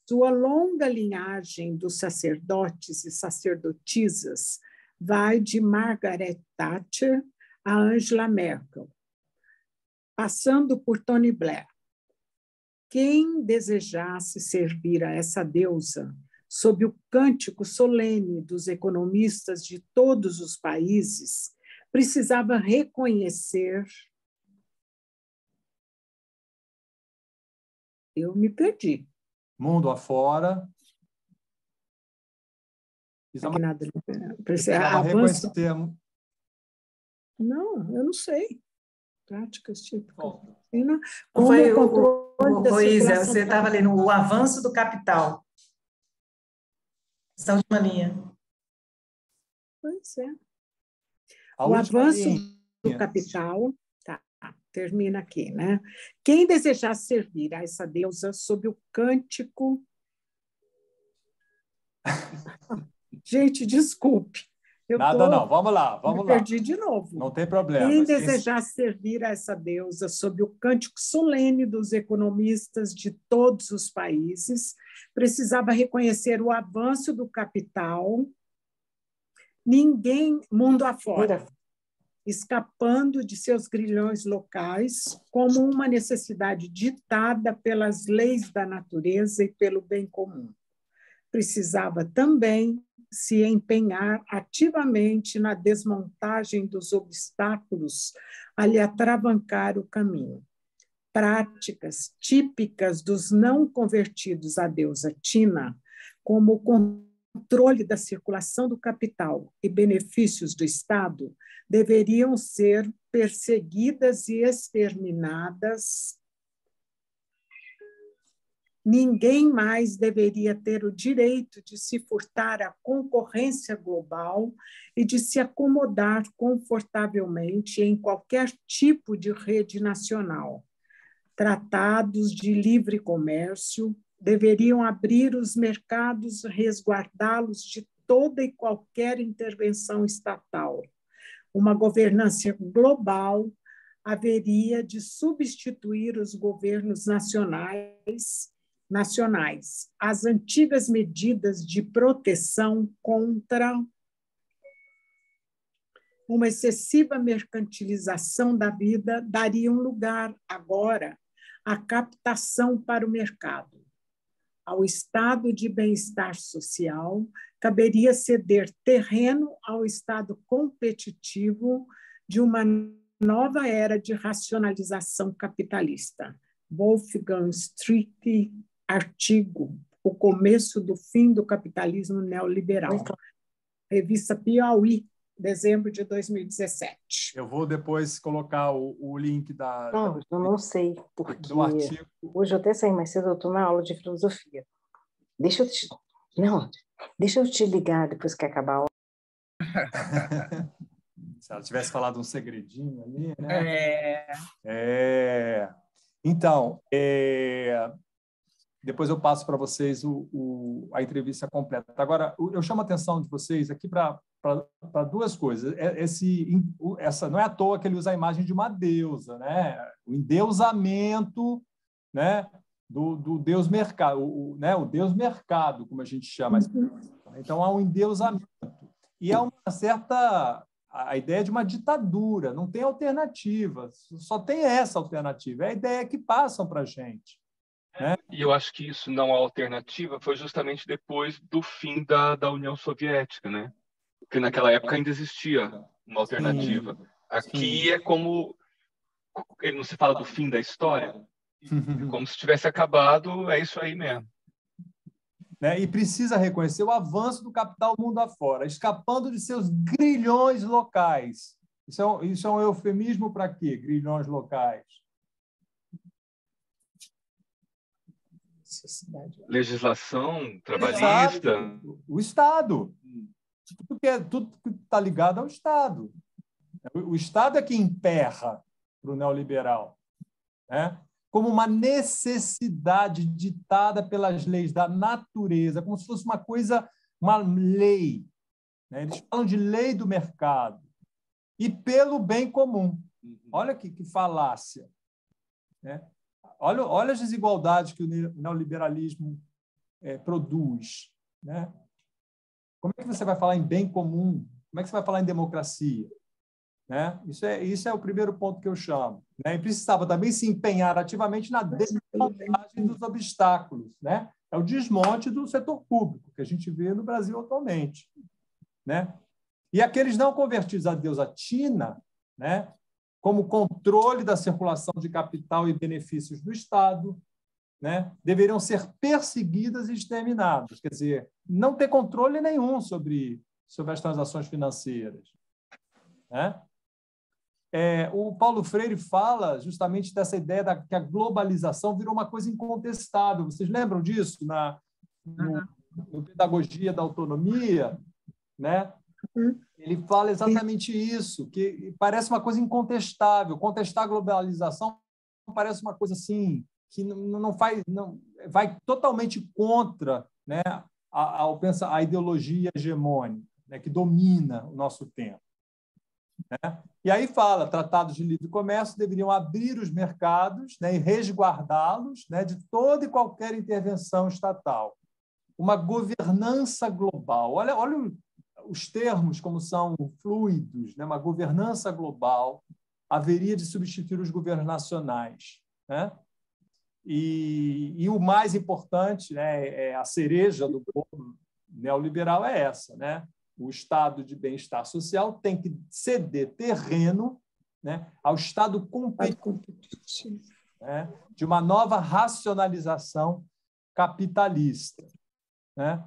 Sua longa linhagem dos sacerdotes e sacerdotisas vai de Margaret Thatcher a Angela Merkel, passando por Tony Blair. Quem desejasse servir a essa deusa sob o cântico solene dos economistas de todos os países precisava reconhecer... Eu me perdi. Mundo afora. Avanço... Não, eu não sei. Práticas típicas. Como foi o Isa, você estava lendo o avanço do capital. Essa última linha. Pois é. O avanço do capital, termina aqui, né? Quem desejar servir a essa deusa sob o cântico... Gente, desculpe. Não, vamos lá. Perdi de novo. Não tem problema. Quem desejar servir a essa deusa sob o cântico solene dos economistas de todos os países precisava reconhecer o avanço do capital, mundo afora, escapando de seus grilhões locais como uma necessidade ditada pelas leis da natureza e pelo bem comum. Precisava também se empenhar ativamente na desmontagem dos obstáculos a lhe atravancar o caminho. Práticas típicas dos não convertidos à deusa Tina, como o controle da circulação do capital e benefícios do Estado, deveriam ser perseguidas e exterminadas. Ninguém mais deveria ter o direito de se furtar à concorrência global e de se acomodar confortavelmente em qualquer tipo de rede nacional. Tratados de livre comércio deveriam abrir os mercados, resguardá-los de toda e qualquer intervenção estatal. Uma governança global haveria de substituir os governos nacionais, as antigas medidas de proteção contra uma excessiva mercantilização da vida dariam lugar agora à captação para o mercado. Ao estado de bem-estar social, caberia ceder terreno ao estado competitivo de uma nova era de racionalização capitalista. Wolfgang Streeck, artigo O Começo do Fim do Capitalismo Neoliberal. Revista Piauí, dezembro de 2017. Eu vou depois colocar o link da... Não, eu não sei, porque do artigo. Hoje eu até saí mais cedo, eu estou na aula de filosofia. Deixa eu te ligar depois que acabar a aula. Se ela tivesse falado um segredinho ali, né? Então, depois eu passo para vocês a entrevista completa. Agora, eu chamo a atenção de vocês aqui para duas coisas. Essa não é à toa que ele usa a imagem de uma deusa, né? O endeusamento, né? do Deus mercado, o Deus mercado, como a gente chama. Então, há um endeusamento. E há uma certa... a ideia de uma ditadura, não tem alternativa, só tem essa alternativa, é a ideia que passam para a gente. Né? E eu acho que isso não há alternativa foi justamente depois do fim da União Soviética, né? Porque naquela época ainda existia uma alternativa. Sim, aqui sim. É como... não se fala do fim da história, como se tivesse acabado, é isso aí mesmo. Né? E precisa reconhecer o avanço do capital mundo afora, escapando de seus grilhões locais. Isso é um eufemismo para quê? Grilhões locais. legislação trabalhista. O Estado. Tudo que está ligado ao Estado. O Estado é que emperra para o neoliberal, né? Como uma necessidade ditada pelas leis da natureza, como se fosse uma coisa, uma lei, né? Eles falam de lei do mercado e pelo bem comum. Olha que falácia, né? Olha as desigualdades que o neoliberalismo produz, né? Como é que você vai falar em bem comum? Como é que você vai falar em democracia? Né? Isso é o primeiro ponto que eu chamo. Né? E precisava também se empenhar ativamente na desmontagem dos obstáculos. Né? É o desmonte do setor público, que a gente vê no Brasil atualmente. Né? E aqueles não convertidos à deusa Tina, né? Como controle da circulação de capital e benefícios do Estado, né? Deveriam ser perseguidas e exterminadas. Quer dizer, não ter controle nenhum sobre as transações financeiras. Né? O Paulo Freire fala justamente dessa ideia que a globalização virou uma coisa incontestável. Vocês lembram disso no Pedagogia da Autonomia? Né? Ele fala exatamente isso, que parece uma coisa incontestável. Contestar a globalização parece uma coisa assim que não vai totalmente contra, né, a ideologia hegemônica, né, que domina o nosso tempo. Né? E aí fala, tratados de livre comércio deveriam abrir os mercados, né, e resguardá-los, né, de toda e qualquer intervenção estatal. Uma governança global. Olha os termos como são fluidos, né? Uma governança global haveria de substituir os governos nacionais. Né? E o mais importante, né, a cereja do bolo neoliberal é essa, né? O estado de bem-estar social tem que ceder terreno, né, ao estado competitivo, né, de uma nova racionalização capitalista. Né?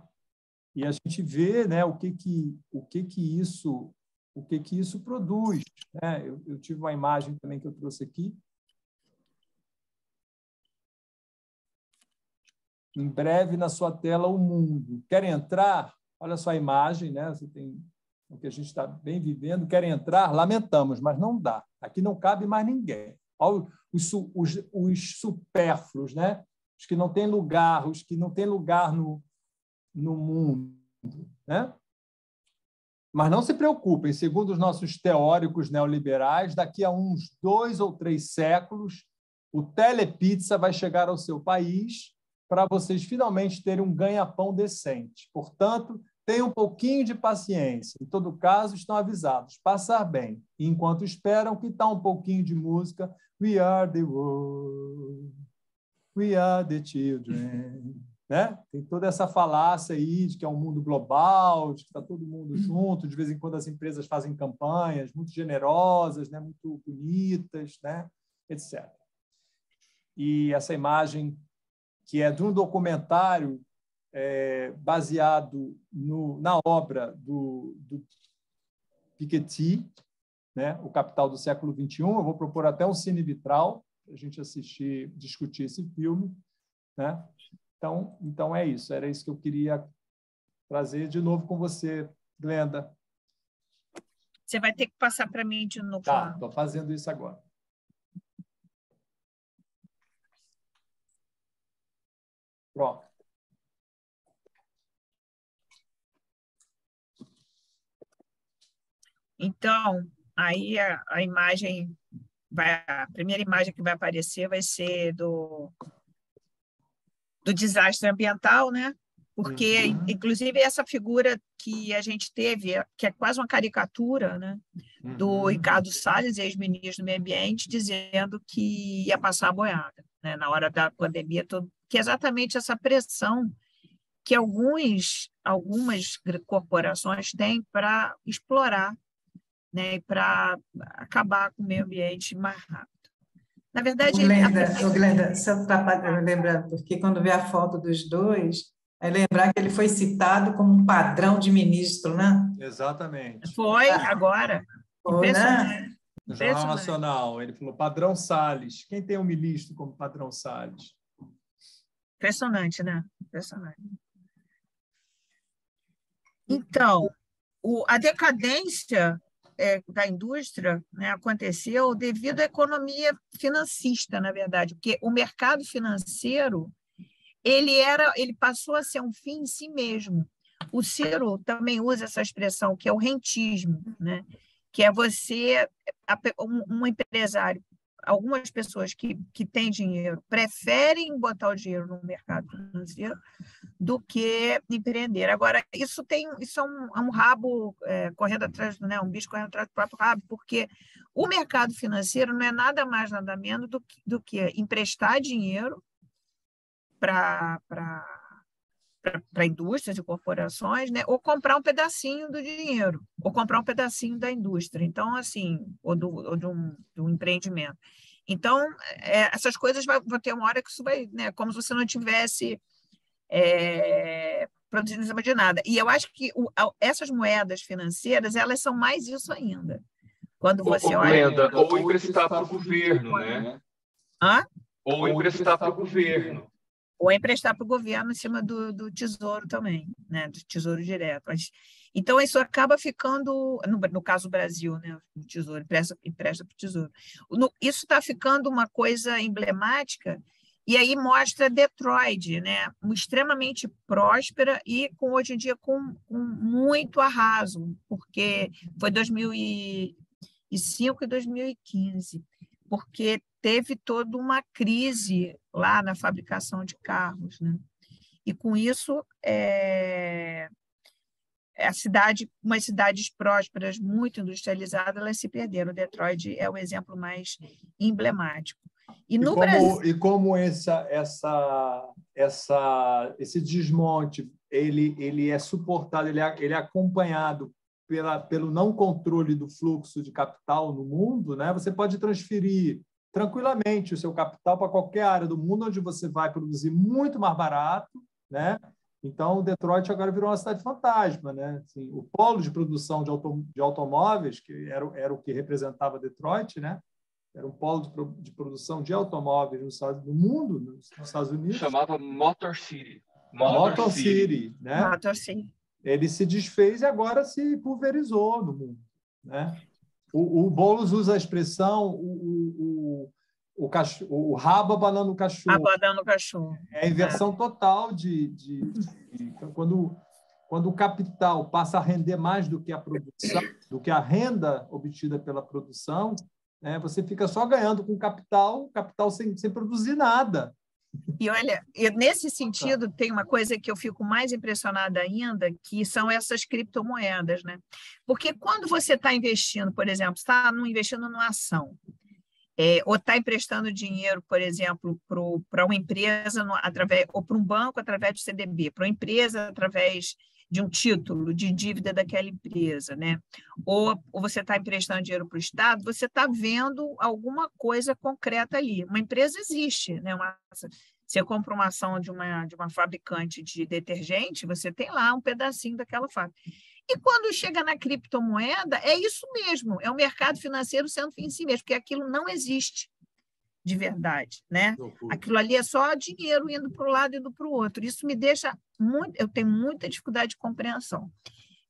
E a gente vê, né, o que isso produz. Né? Eu tive uma imagem também que eu trouxe aqui. Em breve, na sua tela, o mundo. Querem entrar? Olha só a imagem, né? Você tem o que a gente está bem vivendo. Querem entrar? Lamentamos, mas não dá. Aqui não cabe mais ninguém. Olha os supérfluos, né? Os que não têm lugar, os que não têm lugar no mundo. Né? Mas não se preocupem, segundo os nossos teóricos neoliberais, daqui a uns 2 ou 3 séculos, o Telepizza vai chegar ao seu país para vocês finalmente terem um ganha-pão decente. Portanto, tenham um pouquinho de paciência. Em todo caso, estão avisados. Passar bem. E, enquanto esperam, que tal um pouquinho de música? We are the world. We are the children. Né? Tem toda essa falácia aí de que é um mundo global, de que está todo mundo junto. De vez em quando as empresas fazem campanhas muito generosas, né? Muito bonitas, né? etc. E essa imagem, que é de um documentário baseado na obra do Piketty, né? O Capital do Século XXI. Eu vou propor até um cine vitral para a gente discutir esse filme. Né? Então, é isso. Era isso que eu queria trazer de novo com você, Glenda. Você vai ter que passar para mim de novo. Tá, estou fazendo isso agora. Pronto. Então, aí a imagem a primeira imagem que vai aparecer vai ser do desastre ambiental, né? Porque, inclusive, essa figura que a gente teve, que é quase uma caricatura, né? Do Ricardo Salles, ex-ministro do Meio Ambiente, dizendo que ia passar a boiada, né? Na hora da pandemia, que é exatamente essa pressão que algumas corporações têm para explorar, né? E para acabar com o meio ambiente mais rápido. Na verdade, Glenda, só para lembrar, porque quando vê a foto dos dois, é lembrar que ele foi citado como um padrão de ministro, né? Exatamente. Foi, agora. Foi, né? No Jornal Nacional, ele falou padrão Salles. Quem tem um ministro como padrão Salles? Impressionante, né? Impressionante. Então, a decadência da indústria, né, aconteceu devido à economia financista, na verdade, porque o mercado financeiro ele passou a ser um fim em si mesmo. O Ciro também usa essa expressão, que é o rentismo, né? Que é um empresário, algumas pessoas que têm dinheiro preferem botar o dinheiro no mercado financeiro do que empreender. Agora, isso é um rabo correndo atrás, né? Um bicho correndo atrás do próprio rabo, porque o mercado financeiro não é nada mais, nada menos do que emprestar dinheiro para indústrias e corporações, né? Ou comprar um pedacinho do dinheiro, ou comprar um pedacinho da indústria. Então, assim, ou de um empreendimento. Então, essas coisas vão ter uma hora que isso vai, né? Como se você não tivesse produzindo em cima de nada. E eu acho que essas moedas financeiras, elas são mais isso ainda. Quando você olha... Glenda, ou emprestar para o governo, né? Hã? Ou emprestar para o governo. Ou emprestar para o governo em cima do tesouro também, né? Do tesouro direto. Então, isso acaba ficando, no caso do Brasil, né? O tesouro, empresta para o tesouro. Isso está ficando uma coisa emblemática, e aí mostra Detroit, né? Extremamente próspera e, hoje em dia, com muito arraso, porque foi 2005 e 2015, porque teve toda uma crise lá na fabricação de carros, né? E com isso, umas cidades prósperas, muito industrializadas, elas se perderam. Detroit é o exemplo mais emblemático. E como esse desmonte ele é suportado, ele é acompanhado pelo não controle do fluxo de capital no mundo, né? Você pode transferir tranquilamente o seu capital para qualquer área do mundo onde você vai produzir muito mais barato, né? Então, Detroit agora virou uma cidade fantasma, né? Assim, o polo de produção de automóveis, que era o que representava Detroit, né? Era um polo de produção de automóveis no mundo, nos Estados Unidos. Chamava Motor City. Motor City, né? Motor City. Ele se desfez e agora se pulverizou no mundo, né? O Boulos usa a expressão o rabo abanando o cachorro. Abanando o cachorro. É a inversão total quando o capital passa a render mais do que a produção, do que a renda obtida pela produção, né? Você fica só ganhando com capital sem produzir nada. E olha, nesse sentido, tem uma coisa que eu fico mais impressionada ainda, que são essas criptomoedas, né? Porque quando você está investindo, por exemplo, está investindo numa ação, ou está emprestando dinheiro, por exemplo, para uma empresa ou para um banco através do CDB, para uma empresa através de um título de dívida daquela empresa, né? Ou você está emprestando dinheiro para o Estado, você está vendo alguma coisa concreta ali. Uma empresa existe, né? Você compra uma ação de uma fabricante de detergente, você tem lá um pedacinho daquela fábrica. E quando chega na criptomoeda, é isso mesmo, é o mercado financeiro sendo fim em si mesmo, porque aquilo não existe de verdade, né? Aquilo ali é só dinheiro indo para um lado e indo para o outro. Isso me deixa eu tenho muita dificuldade de compreensão,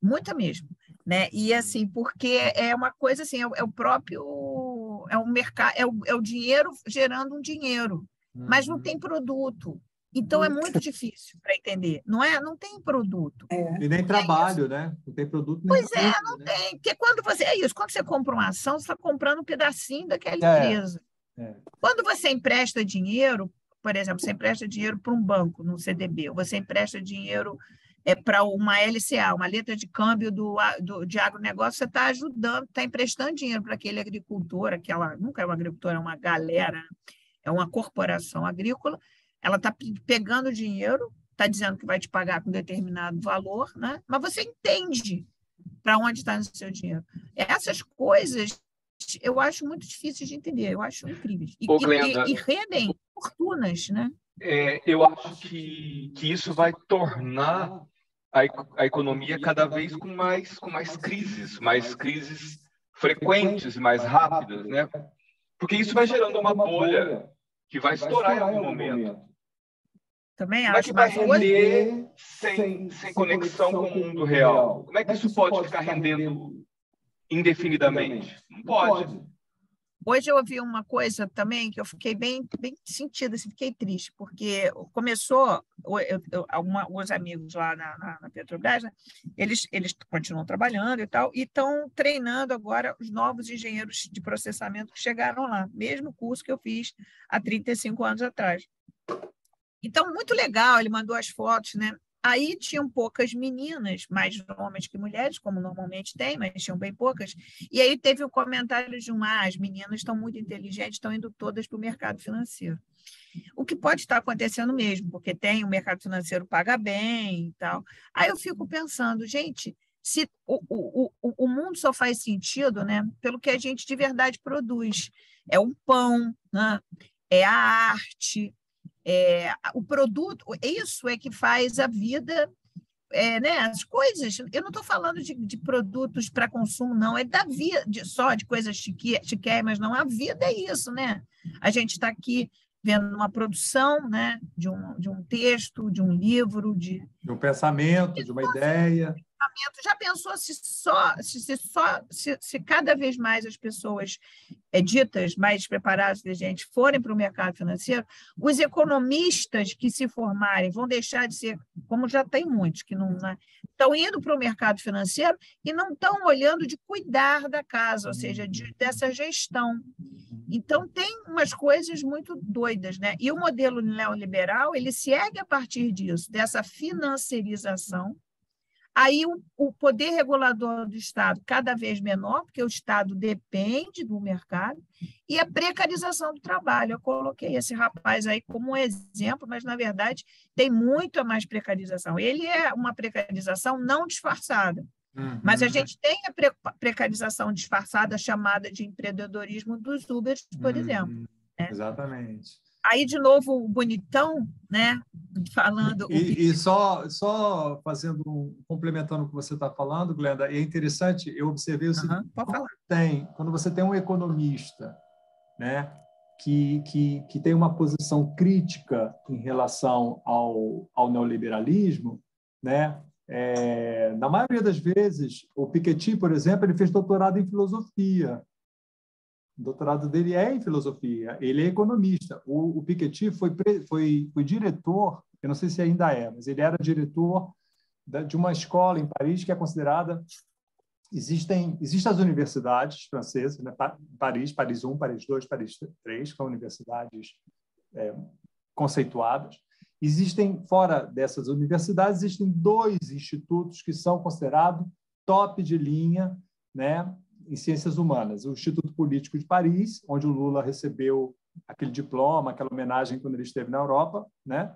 muita mesmo, né? E assim, porque é uma coisa assim, é o próprio, é o mercado, é o dinheiro gerando um dinheiro, mas não tem produto. Então, é muito difícil para entender. Não tem produto. E nem trabalho, né? Não tem produto nem trabalho. Não tem. Porque quando você compra uma ação, você está comprando um pedacinho daquela empresa. Quando você empresta dinheiro, por exemplo, você empresta dinheiro para um banco, no CDB, ou você empresta dinheiro para uma LCA, uma letra de câmbio de agronegócio, você está ajudando, está emprestando dinheiro para aquele agricultor, nunca é um agricultor, é uma galera, é uma corporação agrícola. Ela está pegando dinheiro, está dizendo que vai te pagar com determinado valor, né? Mas você entende para onde está o seu dinheiro. Essas coisas eu acho muito difíceis de entender, eu acho incríveis. E rendem fortunas, né? Eu acho que isso vai tornar a economia cada vez com mais crises frequentes e mais rápidas, né? Porque isso vai gerando uma bolha que vai estourar em algum momento. Também Como é acho. que vai Mas hoje, render sem conexão com o mundo real? Como é que isso pode ficar rendendo indefinidamente? Não pode. hoje eu ouvi uma coisa também que eu fiquei bem sentida, assim, fiquei triste, porque começou, alguns amigos lá na Petrobras, né, eles continuam trabalhando e tal, e estão treinando agora os novos engenheiros de processamento que chegaram lá, mesmo curso que eu fiz há 35 anos atrás. Então, muito legal, ele mandou as fotos, né? Aí tinham poucas meninas, mais homens que mulheres, como normalmente tem, mas tinham bem poucas. E aí teve o comentário de as meninas estão muito inteligentes, estão indo todas para o mercado financeiro. O que pode estar acontecendo mesmo, porque tem o mercado financeiro paga bem e tal. Aí eu fico pensando, gente, se o mundo só faz sentido, né, pelo que a gente de verdade produz. É o pão, né? É a arte, o produto, isso é que faz a vida, né, as coisas. Eu não estou falando de produtos para consumo, não, é da vida, só de coisas chiquérrimas, não. A vida é isso, né? A gente está aqui vendo uma produção, né, de um texto, de um livro, de um pensamento, de uma ideia. Já pensou se cada vez mais as pessoas ditas mais preparadas, inteligentes, forem para o mercado financeiro, os economistas que se formarem vão deixar de ser, como já tem muitos, que não estão indo para o mercado financeiro e não estão olhando de cuidar da casa, ou seja, dessa gestão. Então, tem umas coisas muito doidas, né? E o modelo neoliberal, ele se ergue a partir disso, dessa financiarização. Aí o poder regulador do Estado cada vez menor, porque o Estado depende do mercado, e a precarização do trabalho. Eu coloquei esse rapaz aí como um exemplo, mas, na verdade, tem muito mais precarização. Ele é uma precarização não disfarçada, mas a gente tem a precarização disfarçada chamada de empreendedorismo dos Ubers, por exemplo. Né? Exatamente. Aí, de novo, o bonitão, né? Falando. E só complementando o que você está falando, Glenda, é interessante, eu observei o seguinte: quando você tem um economista, né, que tem uma posição crítica em relação ao neoliberalismo, né, na maioria das vezes, o Piketty, por exemplo, ele fez doutorado em filosofia. O doutorado dele é em filosofia, ele é economista. O Piketty foi diretor, eu não sei se ainda é, mas ele era diretor de uma escola em Paris que é considerada... Existem as universidades francesas, né? Paris 1, Paris 2, Paris 3, que são universidades conceituadas. Fora dessas universidades, existem 2 institutos que são considerados top de linha, né, em ciências humanas. O Instituto Político de Paris, onde o Lula recebeu aquele diploma, aquela homenagem quando ele esteve na Europa, né?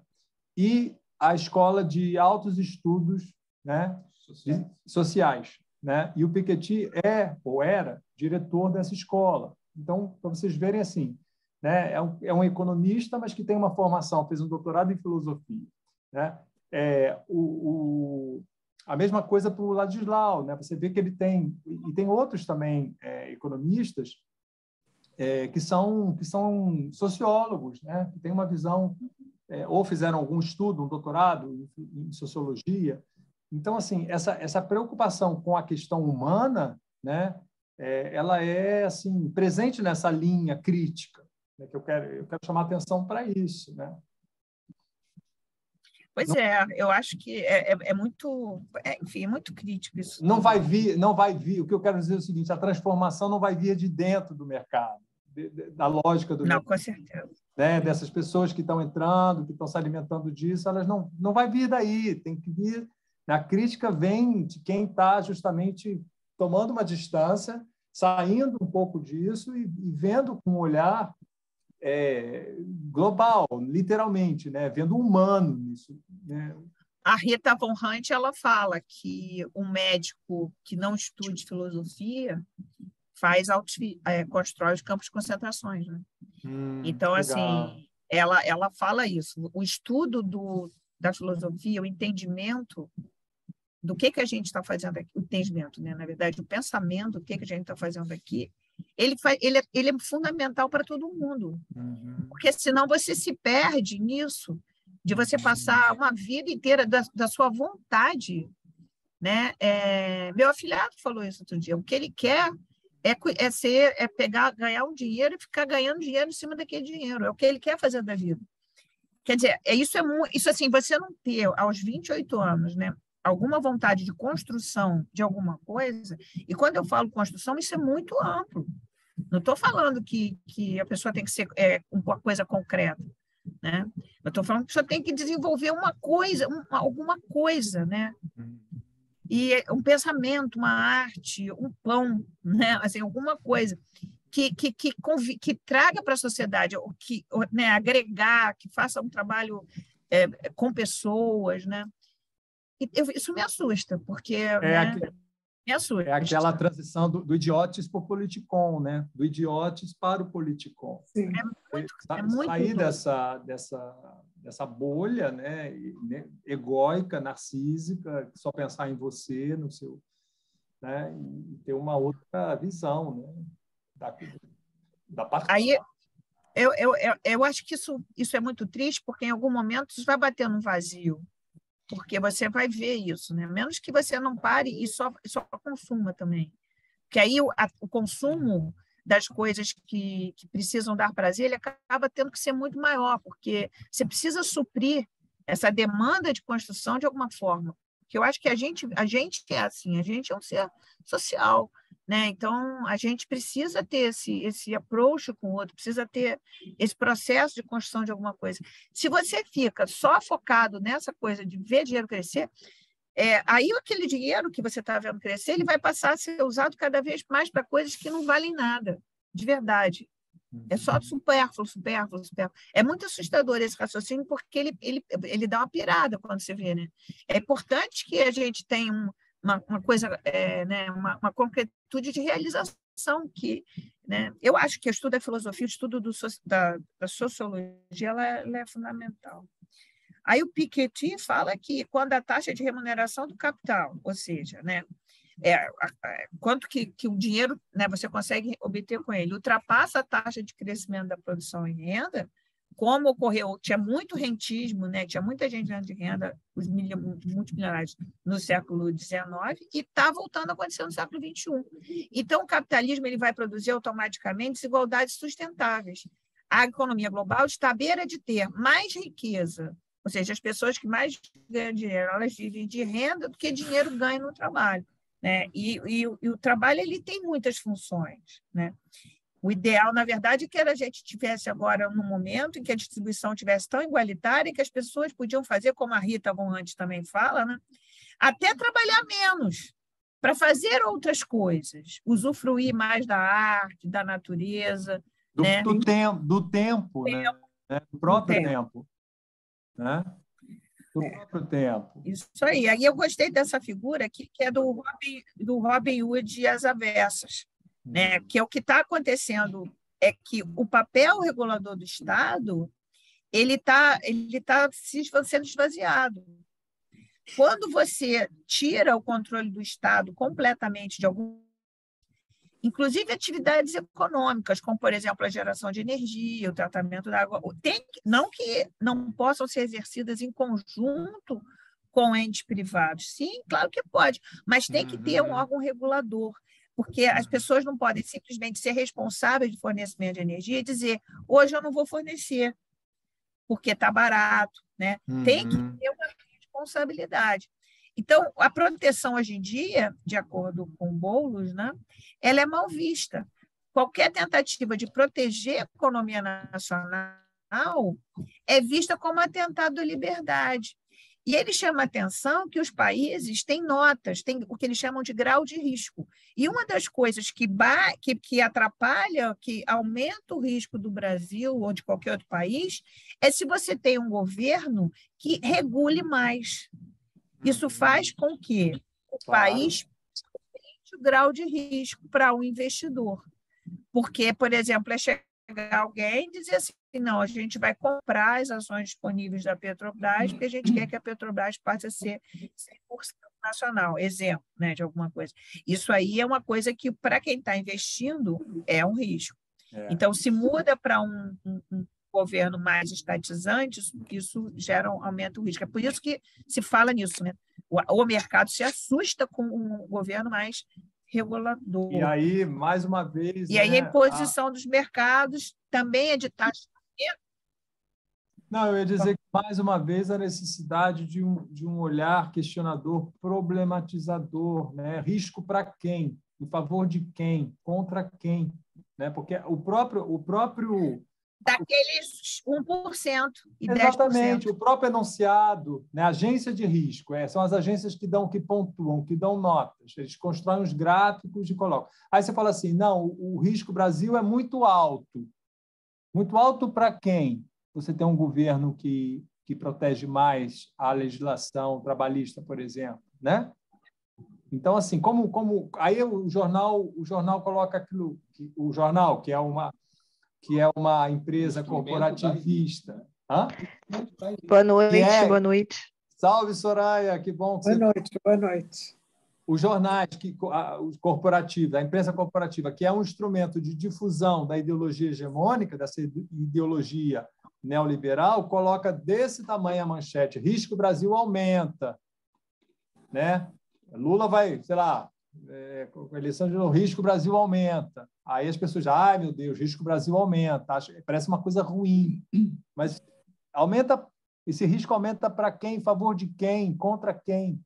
E a Escola de Altos Estudos, né, sociais. Né? E o Piketty ou era diretor dessa escola. Então, para vocês verem assim, né, é um economista, mas que tem uma formação, fez um doutorado em filosofia. Né? A mesma coisa para o Ladislau, né? Você vê que ele tem, e tem outros também economistas que são sociólogos, né? Que têm uma visão, ou fizeram algum estudo, um doutorado em sociologia. Então, assim, essa preocupação com a questão humana, né? Ela é assim presente nessa linha crítica, né? Que eu quero chamar atenção para isso, né? Pois eu acho que é muito, enfim, é muito crítico isso. Não vai vir. O que eu quero dizer é o seguinte: a transformação não vai vir de dentro do mercado, da lógica do mercado. Não, com certeza. Né? Dessas pessoas que estão entrando, que estão se alimentando disso, elas não vai vir daí. Tem que vir. A crítica vem de quem está justamente tomando uma distância, saindo um pouco disso e vendo com um olhar global, literalmente, né? Vendo o humano nisso. Né? A Rita Von Hunt, ela fala que um médico que não estude filosofia constrói os campos de concentrações. Né? Então, legal. assim, ela fala isso. O estudo da filosofia, o entendimento do que a gente está fazendo aqui, o entendimento, né? Na verdade, o pensamento do que a gente está fazendo aqui, ele é fundamental para todo mundo. Porque senão você se perde nisso de você passar uma vida inteira da sua vontade, né? Meu afilhado falou isso outro dia. O que ele quer ganhar um dinheiro e ficar ganhando dinheiro em cima daquele dinheiro. É o que ele quer fazer da vida. Quer dizer, isso assim, você não ter aos 28 anos, né, alguma vontade de construção de alguma coisa, e quando eu falo construção, isso é muito amplo. Não estou falando que a pessoa tem que ser uma coisa concreta, né? Eu estou falando que a pessoa tem que desenvolver uma coisa, alguma coisa, né? E um pensamento, uma arte, um pão, né? Assim, alguma coisa que traga para a sociedade, né, agregar, que faça um trabalho com pessoas, né? Isso me assusta, porque me assusta. É aquela transição do idiotes para o politicon, né? Do idiotes para o politicon. Sim. É muito sair dessa bolha, né, egóica, narcísica, só pensar em você, no seu, né, e ter uma outra visão, né, da parte. Aí eu acho que isso é muito triste, porque em algum momento isso vai bater num vazio, porque você vai ver isso, né? Menos que você não pare e só consuma também. Porque aí o consumo das coisas que precisam dar prazer, ele acaba tendo que ser muito maior, porque você precisa suprir essa demanda de construção de alguma forma. Porque eu acho que a gente é assim, a gente é um ser social, né? Então, a gente precisa ter esse approach com o outro, precisa ter esse processo de construção de alguma coisa. Se você fica só focado nessa coisa de ver dinheiro crescer, aí aquele dinheiro que você está vendo crescer, ele vai passar a ser usado cada vez mais para coisas que não valem nada, de verdade. É só supérfluo. É muito assustador esse raciocínio, porque ele dá uma pirada quando você vê, né? É importante que a gente tenha uma coisa, né, uma concretude de realização, né? Eu acho que o estudo da filosofia, o estudo da sociologia, ela é fundamental. Aí o Piketty fala que quando a taxa de remuneração do capital, ou seja, né, quanto que o dinheiro, né, você consegue obter com ele, ultrapassa a taxa de crescimento da produção em renda, como ocorreu, tinha muito rentismo, né, tinha muita gente ganhando de renda, os multimilionários no século XIX, e está voltando a acontecer no século XXI. Então, o capitalismo ele vai produzir automaticamente desigualdades sustentáveis. A economia global está à beira de ter mais riqueza, ou seja, as pessoas que mais ganham dinheiro, elas vivem de renda do que dinheiro ganha no trabalho, né? E o trabalho ele tem muitas funções, né? O ideal, na verdade, é que a gente tivesse agora num momento em que a distribuição tivesse tão igualitária que as pessoas podiam fazer, como a Rita Von Hunt também fala, né? Até trabalhar menos, para fazer outras coisas, usufruir mais da arte, da natureza, né? Do tempo, né? Do próprio tempo. Né? Do próprio tempo. Isso aí. Aí eu gostei dessa figura aqui, que é do Robin Hood e as Avessas, né? Que é o que está acontecendo, é que o papel regulador do Estado ele está sendo esvaziado. Quando você tira o controle do Estado completamente de algum, inclusive atividades econômicas, como, por exemplo, a geração de energia, o tratamento da água, não que não possam ser exercidas em conjunto com entes privados. Sim, claro que pode, mas tem que ter um órgão regulador, porque as pessoas não podem simplesmente ser responsáveis de fornecimento de energia e dizer, hoje eu não vou fornecer, porque está barato, né? Tem que ter uma responsabilidade. Então, a proteção hoje em dia, de acordo com Boulos, né, ela é mal vista. Qualquer tentativa de proteger a economia nacional é vista como atentado à liberdade. E ele chama a atenção que os países têm notas, têm o que eles chamam de grau de risco. E uma das coisas que atrapalha, que aumenta o risco do Brasil ou de qualquer outro país, é se você tem um governo que regule mais. Isso faz com que o país aumente o grau de risco para o investidor. Porque, por exemplo, é chegar alguém e dizer assim, não, a gente vai comprar as ações disponíveis da Petrobras porque a gente quer que a Petrobras passe a ser 100% nacional, exemplo, né, de alguma coisa. Isso aí é uma coisa que, para quem está investindo, é um risco. Então, se muda para governo mais estatizante, isso gera aumenta o risco. É por isso que se fala nisso, né? O mercado se assusta com um governo mais regulador. E aí, mais uma vez... E aí a imposição dos mercados também é de taxa. Não, eu ia dizer que, mais uma vez, a necessidade de um olhar questionador, problematizador, né? Risco para quem? Em favor de quem? Contra quem? Né? Porque o próprio daqueles 1% e 10%. Exatamente, o próprio enunciado, né? Agência de risco, são as agências que pontuam, que dão notas, eles constroem os gráficos e colocam. Aí você fala assim, não, o risco Brasil é muito alto. Muito alto para quem? Você tem um governo que protege mais a legislação trabalhista, por exemplo, né? Então, assim, aí o jornal coloca aquilo, o jornal, que é uma empresa corporativista. Hã? Boa noite, boa noite. Salve, Soraya, que bom que Boa noite. Os jornais corporativos, a imprensa corporativa, que é um instrumento de difusão da ideologia hegemônica, dessa ideologia neoliberal, coloca desse tamanho a manchete: risco Brasil aumenta, né? Lula vai, sei lá, com a eleição de novo, risco Brasil aumenta. Aí as pessoas, ai meu Deus, risco Brasil aumenta, parece uma coisa ruim, mas esse risco aumenta para quem, em favor de quem, contra quem,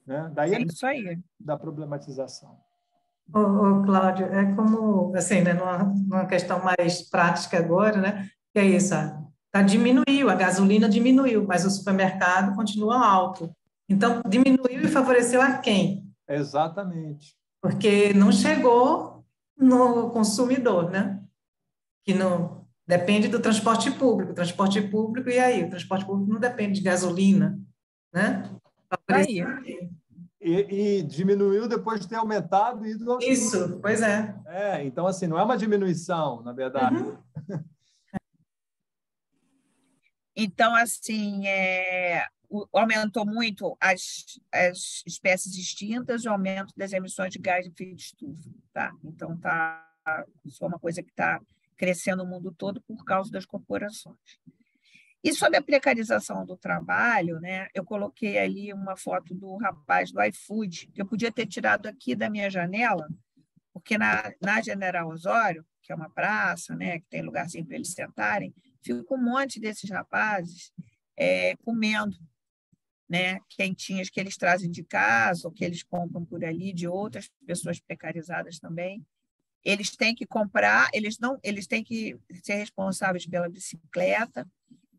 né? Daí isso aí. Da problematização. Cláudio, é como, assim, né, numa questão mais prática agora, né? Que é isso, diminuiu, a gasolina diminuiu, mas o supermercado continua alto. Então, diminuiu e favoreceu a quem? Exatamente. Porque não chegou no consumidor, né? Que não depende do transporte público. E aí? O transporte público não depende de gasolina, né? Aí. E diminuiu depois de ter aumentado. Isso, pois é. Então, assim, não é uma diminuição, na verdade. Uhum. Então, assim, aumentou muito as espécies extintas, o aumento das emissões de gás de efeito estufa. Tá? Então, isso é uma coisa que está crescendo no mundo todo por causa das corporações. E sobre a precarização do trabalho, né, eu coloquei ali uma foto do rapaz do iFood, que eu podia ter tirado aqui da minha janela, porque na General Osório, que é uma praça, né, que tem lugarzinho para eles sentarem, fica um monte desses rapazes comendo, né, quentinhas que eles trazem de casa ou que eles compram por ali de outras pessoas precarizadas também. Eles têm que comprar, eles têm que ser responsáveis pela bicicleta,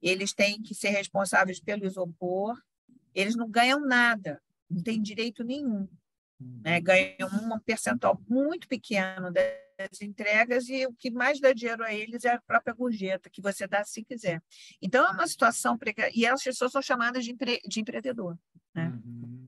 eles têm que ser responsáveis pelo isopor, eles não ganham nada, não têm direito nenhum. Né? Ganham um percentual muito pequeno das entregas e o que mais dá dinheiro a eles é a própria gorjeta, que você dá se quiser. Então, é uma situação precária. E as pessoas são chamadas de empreendedor. Né? Uhum.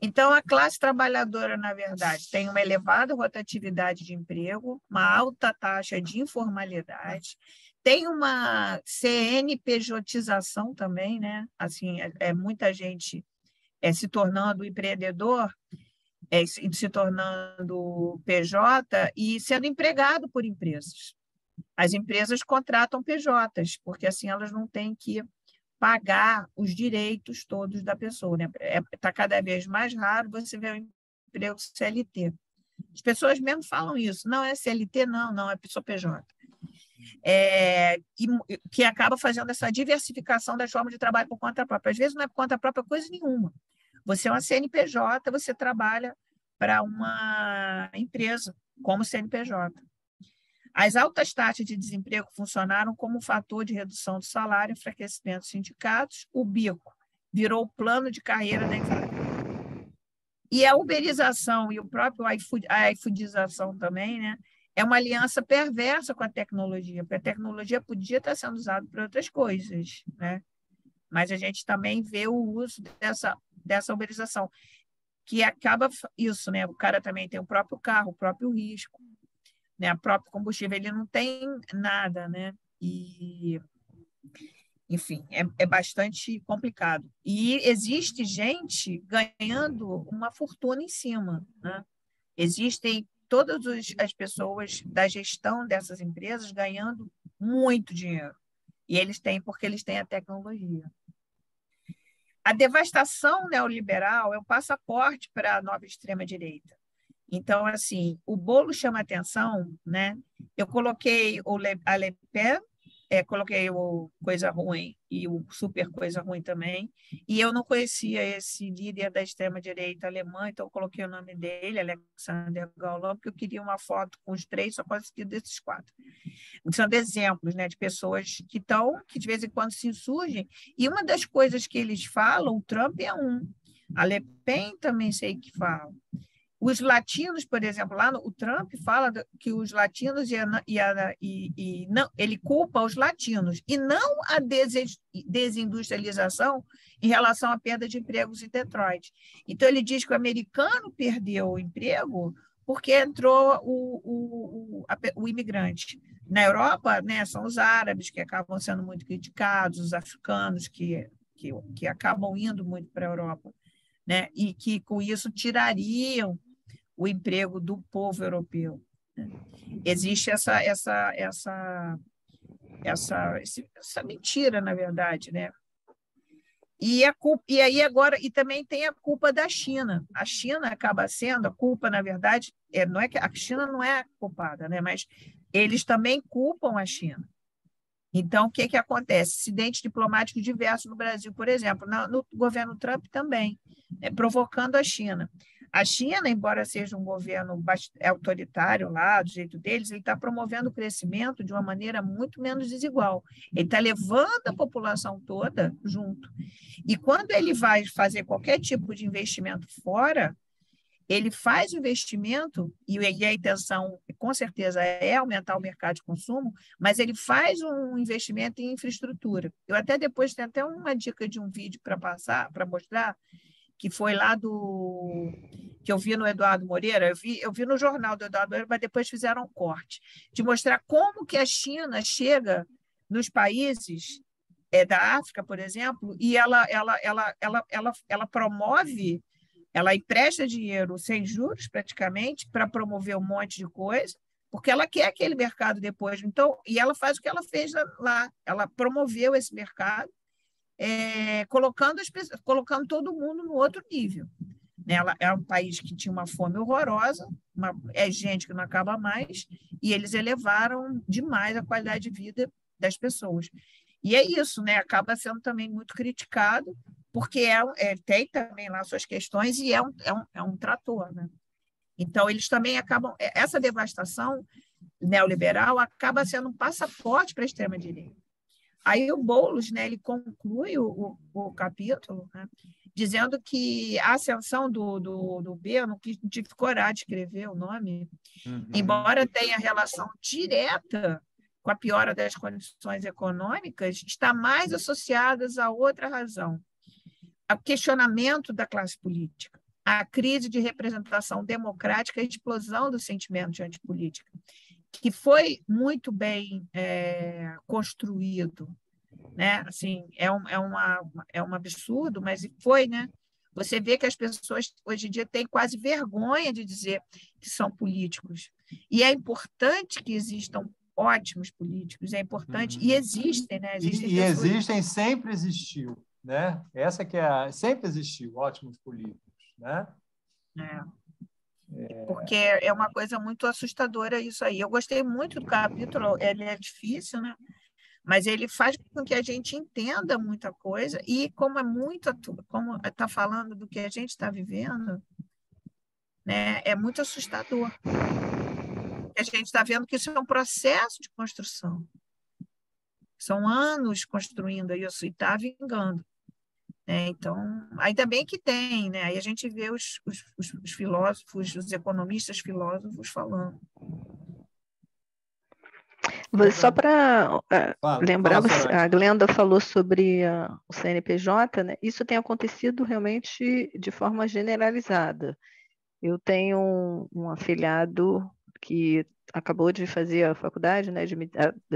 Então, a classe trabalhadora, na verdade, tem uma elevada rotatividade de emprego, uma alta taxa de informalidade, tem uma CNPJização também, né? Assim, muita gente se tornando empreendedor, se tornando PJ e sendo empregado por empresas. As empresas contratam PJs, porque assim elas não têm que pagar os direitos todos da pessoa. Né? Está cada vez mais raro você ver um emprego CLT. As pessoas mesmo falam isso. Não é CLT, não é pessoa PJ. Que acaba fazendo essa diversificação das formas de trabalho por conta própria. Às vezes não é por conta própria coisa nenhuma. Você é uma CNPJ, você trabalha para uma empresa como CNPJ. As altas taxas de desemprego funcionaram como fator de redução do salário, enfraquecimento dos sindicatos. O bico virou o plano de carreira da inflação. E a uberização e o próprio a iFoodização também, né, é uma aliança perversa com a tecnologia, porque a tecnologia podia estar sendo usada para outras coisas, né? Mas a gente também vê o uso dessa uberização, que acaba isso, né? O cara também tem o próprio carro, o próprio risco, né? O próprio combustível, ele não tem nada, né? E, enfim, é bastante complicado. E existe gente ganhando uma fortuna em cima, né? Existem todas as pessoas da gestão dessas empresas ganhando muito dinheiro. E eles têm, porque eles têm a tecnologia. A devastação neoliberal é o passaporte para a nova extrema-direita. Então, assim, o Boulos chama atenção, né? Eu coloquei a Le Pen, coloquei o Coisa Ruim e o Super Coisa Ruim também, e eu não conhecia esse líder da extrema-direita alemã, então eu coloquei o nome dele, Alexander Gauland, porque eu queria uma foto com os 3, só consegui desses 4. São exemplos, né, de pessoas que de vez em quando se insurgem, e uma das coisas que eles falam, o Trump é um, a Le Pen também sei que fala. Os latinos, por exemplo, o Trump fala que os latinos não, ele culpa os latinos e não a desindustrialização em relação à perda de empregos em Detroit. Então, ele diz que o americano perdeu o emprego porque entrou o imigrante. Na Europa, né, são os árabes que acabam sendo muito criticados, os africanos que acabam indo muito para a Europa, né, e que, com isso, tirariam o emprego do povo europeu. Existe essa mentira, na verdade, né? E aí agora também tem a culpa da China. A China acaba sendo a culpa, na verdade, não é que a China não é culpada, né? Mas eles também culpam a China. Então, o que acontece? Incidentes diplomáticos diversos no Brasil, por exemplo, no governo Trump também, provocando a China. A China, embora seja um governo autoritário lá, do jeito deles, ele está promovendo o crescimento de uma maneira muito menos desigual. Ele está levando a população toda junto. E quando ele vai fazer qualquer tipo de investimento fora, ele faz o investimento, e a intenção, com certeza, é aumentar o mercado de consumo, mas ele faz um investimento em infraestrutura. Eu até depois tenho até uma dica de um vídeo para mostrar, que foi lá que eu vi no Eduardo Moreira, eu vi no jornal do Eduardo Moreira, mas depois fizeram um corte, de mostrar como que a China chega nos países da África, por exemplo, e ela promove, ela empresta dinheiro sem juros, praticamente, para promover um monte de coisa, porque ela quer aquele mercado depois. Então, e ela faz o que ela fez lá, ela promoveu esse mercado, colocando todo mundo no outro nível. Ela é um país que tinha uma fome horrorosa, gente que não acaba mais, e eles elevaram demais a qualidade de vida das pessoas. E é isso, né? Acaba sendo também muito criticado, porque tem também lá suas questões e é um trator, né? Então, eles também acabam... Essa devastação neoliberal acaba sendo um passaporte para a extrema-direita. Aí o Boulos, né, ele conclui o capítulo, né, dizendo que a ascensão do B, eu não tive coragem de escrever o nome, embora tenha relação direta com a piora das condições econômicas, está mais associadas a outra razão, ao questionamento da classe política, à crise de representação democrática e explosão do sentimento de antipolítica, que foi muito bem construído, né? Assim, é um absurdo, mas foi, né? Você vê que as pessoas hoje em dia têm quase vergonha de dizer que são políticos. E é importante que existam ótimos políticos, é importante, e existem, né? Existem, sempre existiu, né? Essa que sempre existiu, ótimos políticos, né? Porque é uma coisa muito assustadora isso aí. Eu gostei muito do capítulo, ele é difícil, né? Mas ele faz com que a gente entenda muita coisa e como está falando do que a gente está vivendo, né? É muito assustador. A gente está vendo que isso é um processo de construção. São anos construindo isso e está vingando. Então, ainda bem que tem, né? Aí a gente vê os filósofos, os economistas filósofos falando. Só para lembrar, a Glenda falou sobre o CNPJ, né? Isso tem acontecido realmente de forma generalizada. Eu tenho um afilhado que acabou de fazer a faculdade, né,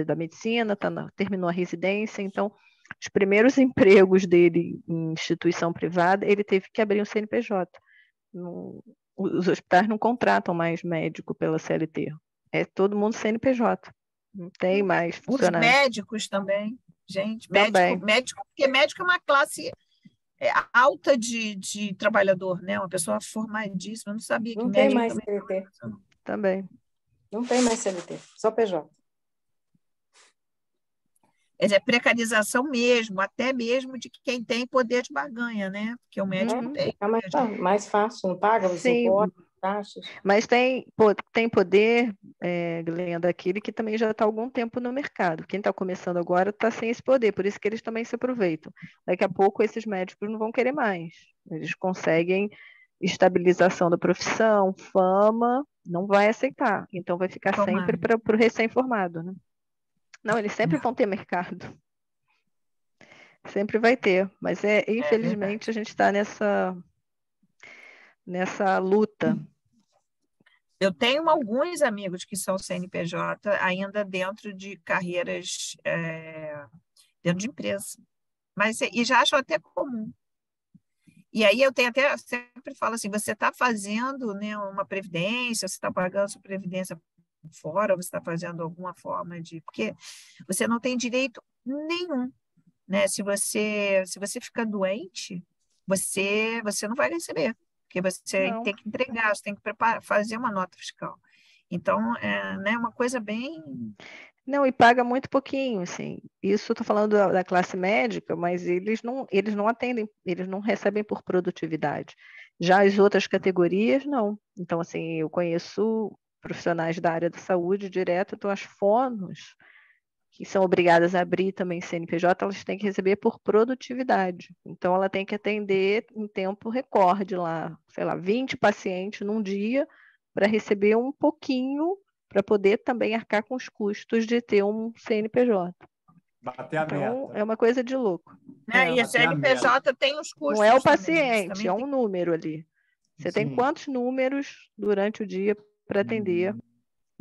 da medicina, terminou a residência, então os primeiros empregos dele em instituição privada, ele teve que abrir um CNPJ. os hospitais não contratam mais médico pela CLT. É todo mundo CNPJ. Não tem mais funcionário. Os médicos também, gente. Também. Porque médico é uma classe alta de trabalhador, né? Uma pessoa formadíssima. Eu não sabia que Não tem médico mais também. CLT. Também. Não tem mais CLT, só PJ. É precarização mesmo, até mesmo de quem tem poder de barganha, né? Porque o médico tem. Fica mais fácil, não paga os impostos, taxas. Mas tem poder, Glenda, aquele que também já está há algum tempo no mercado. Quem está começando agora está sem esse poder, por isso que eles também se aproveitam. Daqui a pouco esses médicos não vão querer mais. Eles conseguem estabilização da profissão, fama, não vai aceitar. Então vai ficar sempre para o recém-formado, né? Não, eles sempre vão ter mercado. Sempre vai ter. Mas infelizmente a gente está nessa luta. Eu tenho alguns amigos que são CNPJ ainda dentro de carreiras, dentro de empresa. E já acho até comum. E aí eu sempre falo assim, você está fazendo, né, uma previdência, você está pagando sua previdência fora, você está fazendo alguma forma de... Porque você não tem direito nenhum, né? Se você ficar doente, você não vai receber, porque você tem que entregar, você tem que fazer uma nota fiscal. Então, né, uma coisa bem... Não, e paga muito pouquinho, assim. Isso eu estou falando da classe médica, mas eles não atendem, eles não recebem por produtividade. Já as outras categorias, não. Então, assim, eu conheço profissionais da área da saúde direto, então as fonos, que são obrigadas a abrir também CNPJ, elas têm que receber por produtividade. Então, ela tem que atender em tempo recorde lá, sei lá, 20 pacientes num dia para receber um pouquinho para poder também arcar com os custos de ter um CNPJ. Bater a então, meta. É uma coisa de louco. E a CNPJ tem os custos. Não é o paciente, paciente, é um número ali. Você tem quantos números durante o dia para atender?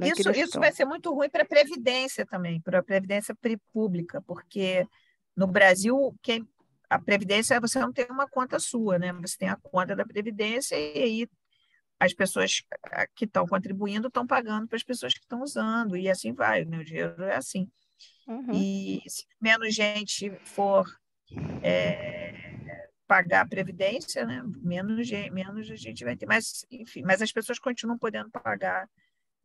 Isso vai ser muito ruim para a Previdência também, para a Previdência pública, porque no Brasil, a Previdência, você não tem uma conta sua, né? Você tem a conta da Previdência e aí as pessoas que estão contribuindo estão pagando para as pessoas que estão usando, e assim vai, né? O dinheiro é assim. E se menos gente for pagar a Previdência, né? Menos a gente vai ter. Mas, enfim, mas as pessoas continuam podendo pagar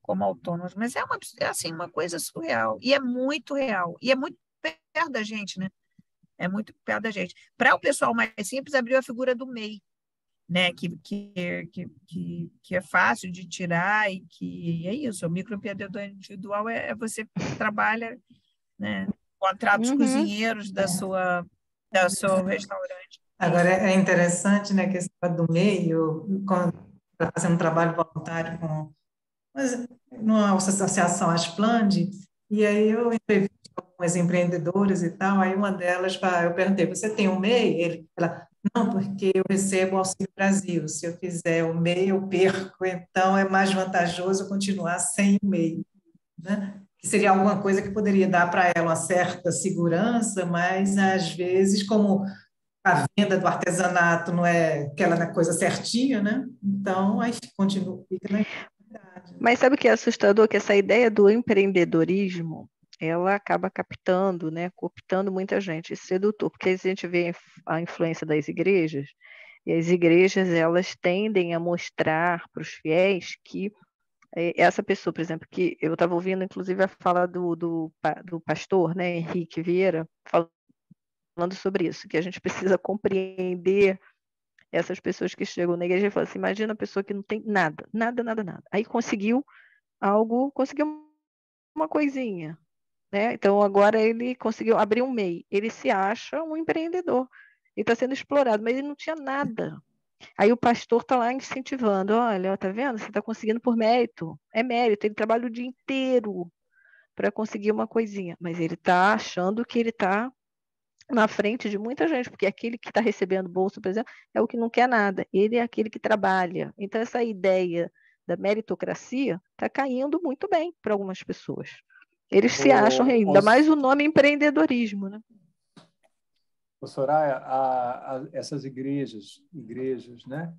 como autônomos. Mas é assim, uma coisa surreal. E é muito real. E é muito perto da gente, né? É muito perto da gente. Para o pessoal mais simples, abriu a figura do MEI, né? Que é fácil de tirar e que é isso. O microempreendedor individual é você que trabalha, né? Contrata os cozinheiros do seu restaurante. Agora, é interessante, né, que esse do meio, quando está fazendo um trabalho voluntário numa associação Asplande, e aí eu entrevistei algumas empreendedoras e tal, aí uma delas, eu perguntei, você tem um MEI? Ela, não, porque eu recebo o Auxílio Brasil, se eu fizer o MEI, eu perco, então é mais vantajoso continuar sem o MEI, né? Que seria alguma coisa que poderia dar para ela uma certa segurança, mas, às vezes, como a venda do artesanato não é aquela coisa certinha, né? Então, aí continua, fica na atividade. Mas sabe o que é assustador? Que essa ideia do empreendedorismo, ela acaba captando, né, cooptando muita gente, sedutor, porque a gente vê a influência das igrejas, e as igrejas, elas tendem a mostrar para os fiéis que essa pessoa, por exemplo, que eu estava ouvindo, inclusive, a fala do pastor, né, Henrique Vieira, falando sobre isso, que a gente precisa compreender essas pessoas que chegam na igreja e falam assim, imagina a pessoa que não tem nada. Aí conseguiu uma coisinha, né? Então agora ele conseguiu abrir um MEI, ele se acha um empreendedor, ele está sendo explorado, mas ele não tinha nada. Aí o pastor está lá incentivando, olha, tá vendo? Você está conseguindo por mérito, é mérito, ele trabalha o dia inteiro para conseguir uma coisinha, mas ele está achando que ele está na frente de muita gente, porque aquele que está recebendo bolsa, por exemplo, é o que não quer nada, ele é aquele que trabalha. Então, essa ideia da meritocracia está caindo muito bem para algumas pessoas. Eles se acham, ainda mais o nome empreendedorismo, né? Soraya, essas igrejas, né,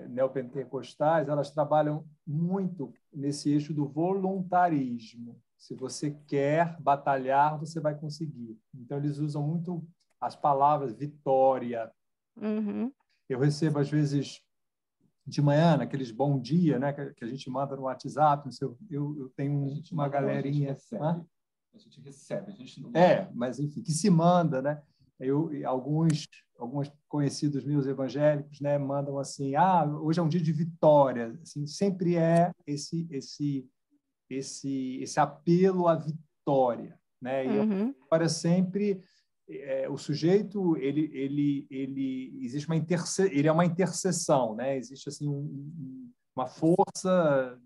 neopentecostais, elas trabalham muito nesse eixo do voluntarismo. Se você quer batalhar, você vai conseguir. Então, eles usam muito as palavras vitória. Uhum. Eu recebo, às vezes, de manhã, naqueles bom dia, né, que a gente manda no WhatsApp. Eu tenho uma galerinha... A gente recebe, a gente não... mas, enfim, que se manda, né? Alguns conhecidos meus evangélicos, né, mandam assim: hoje é um dia de vitória. Assim, sempre é esse apelo à vitória, né? E a vitória sempre o sujeito existe ele é uma interseção, né? Existe assim uma força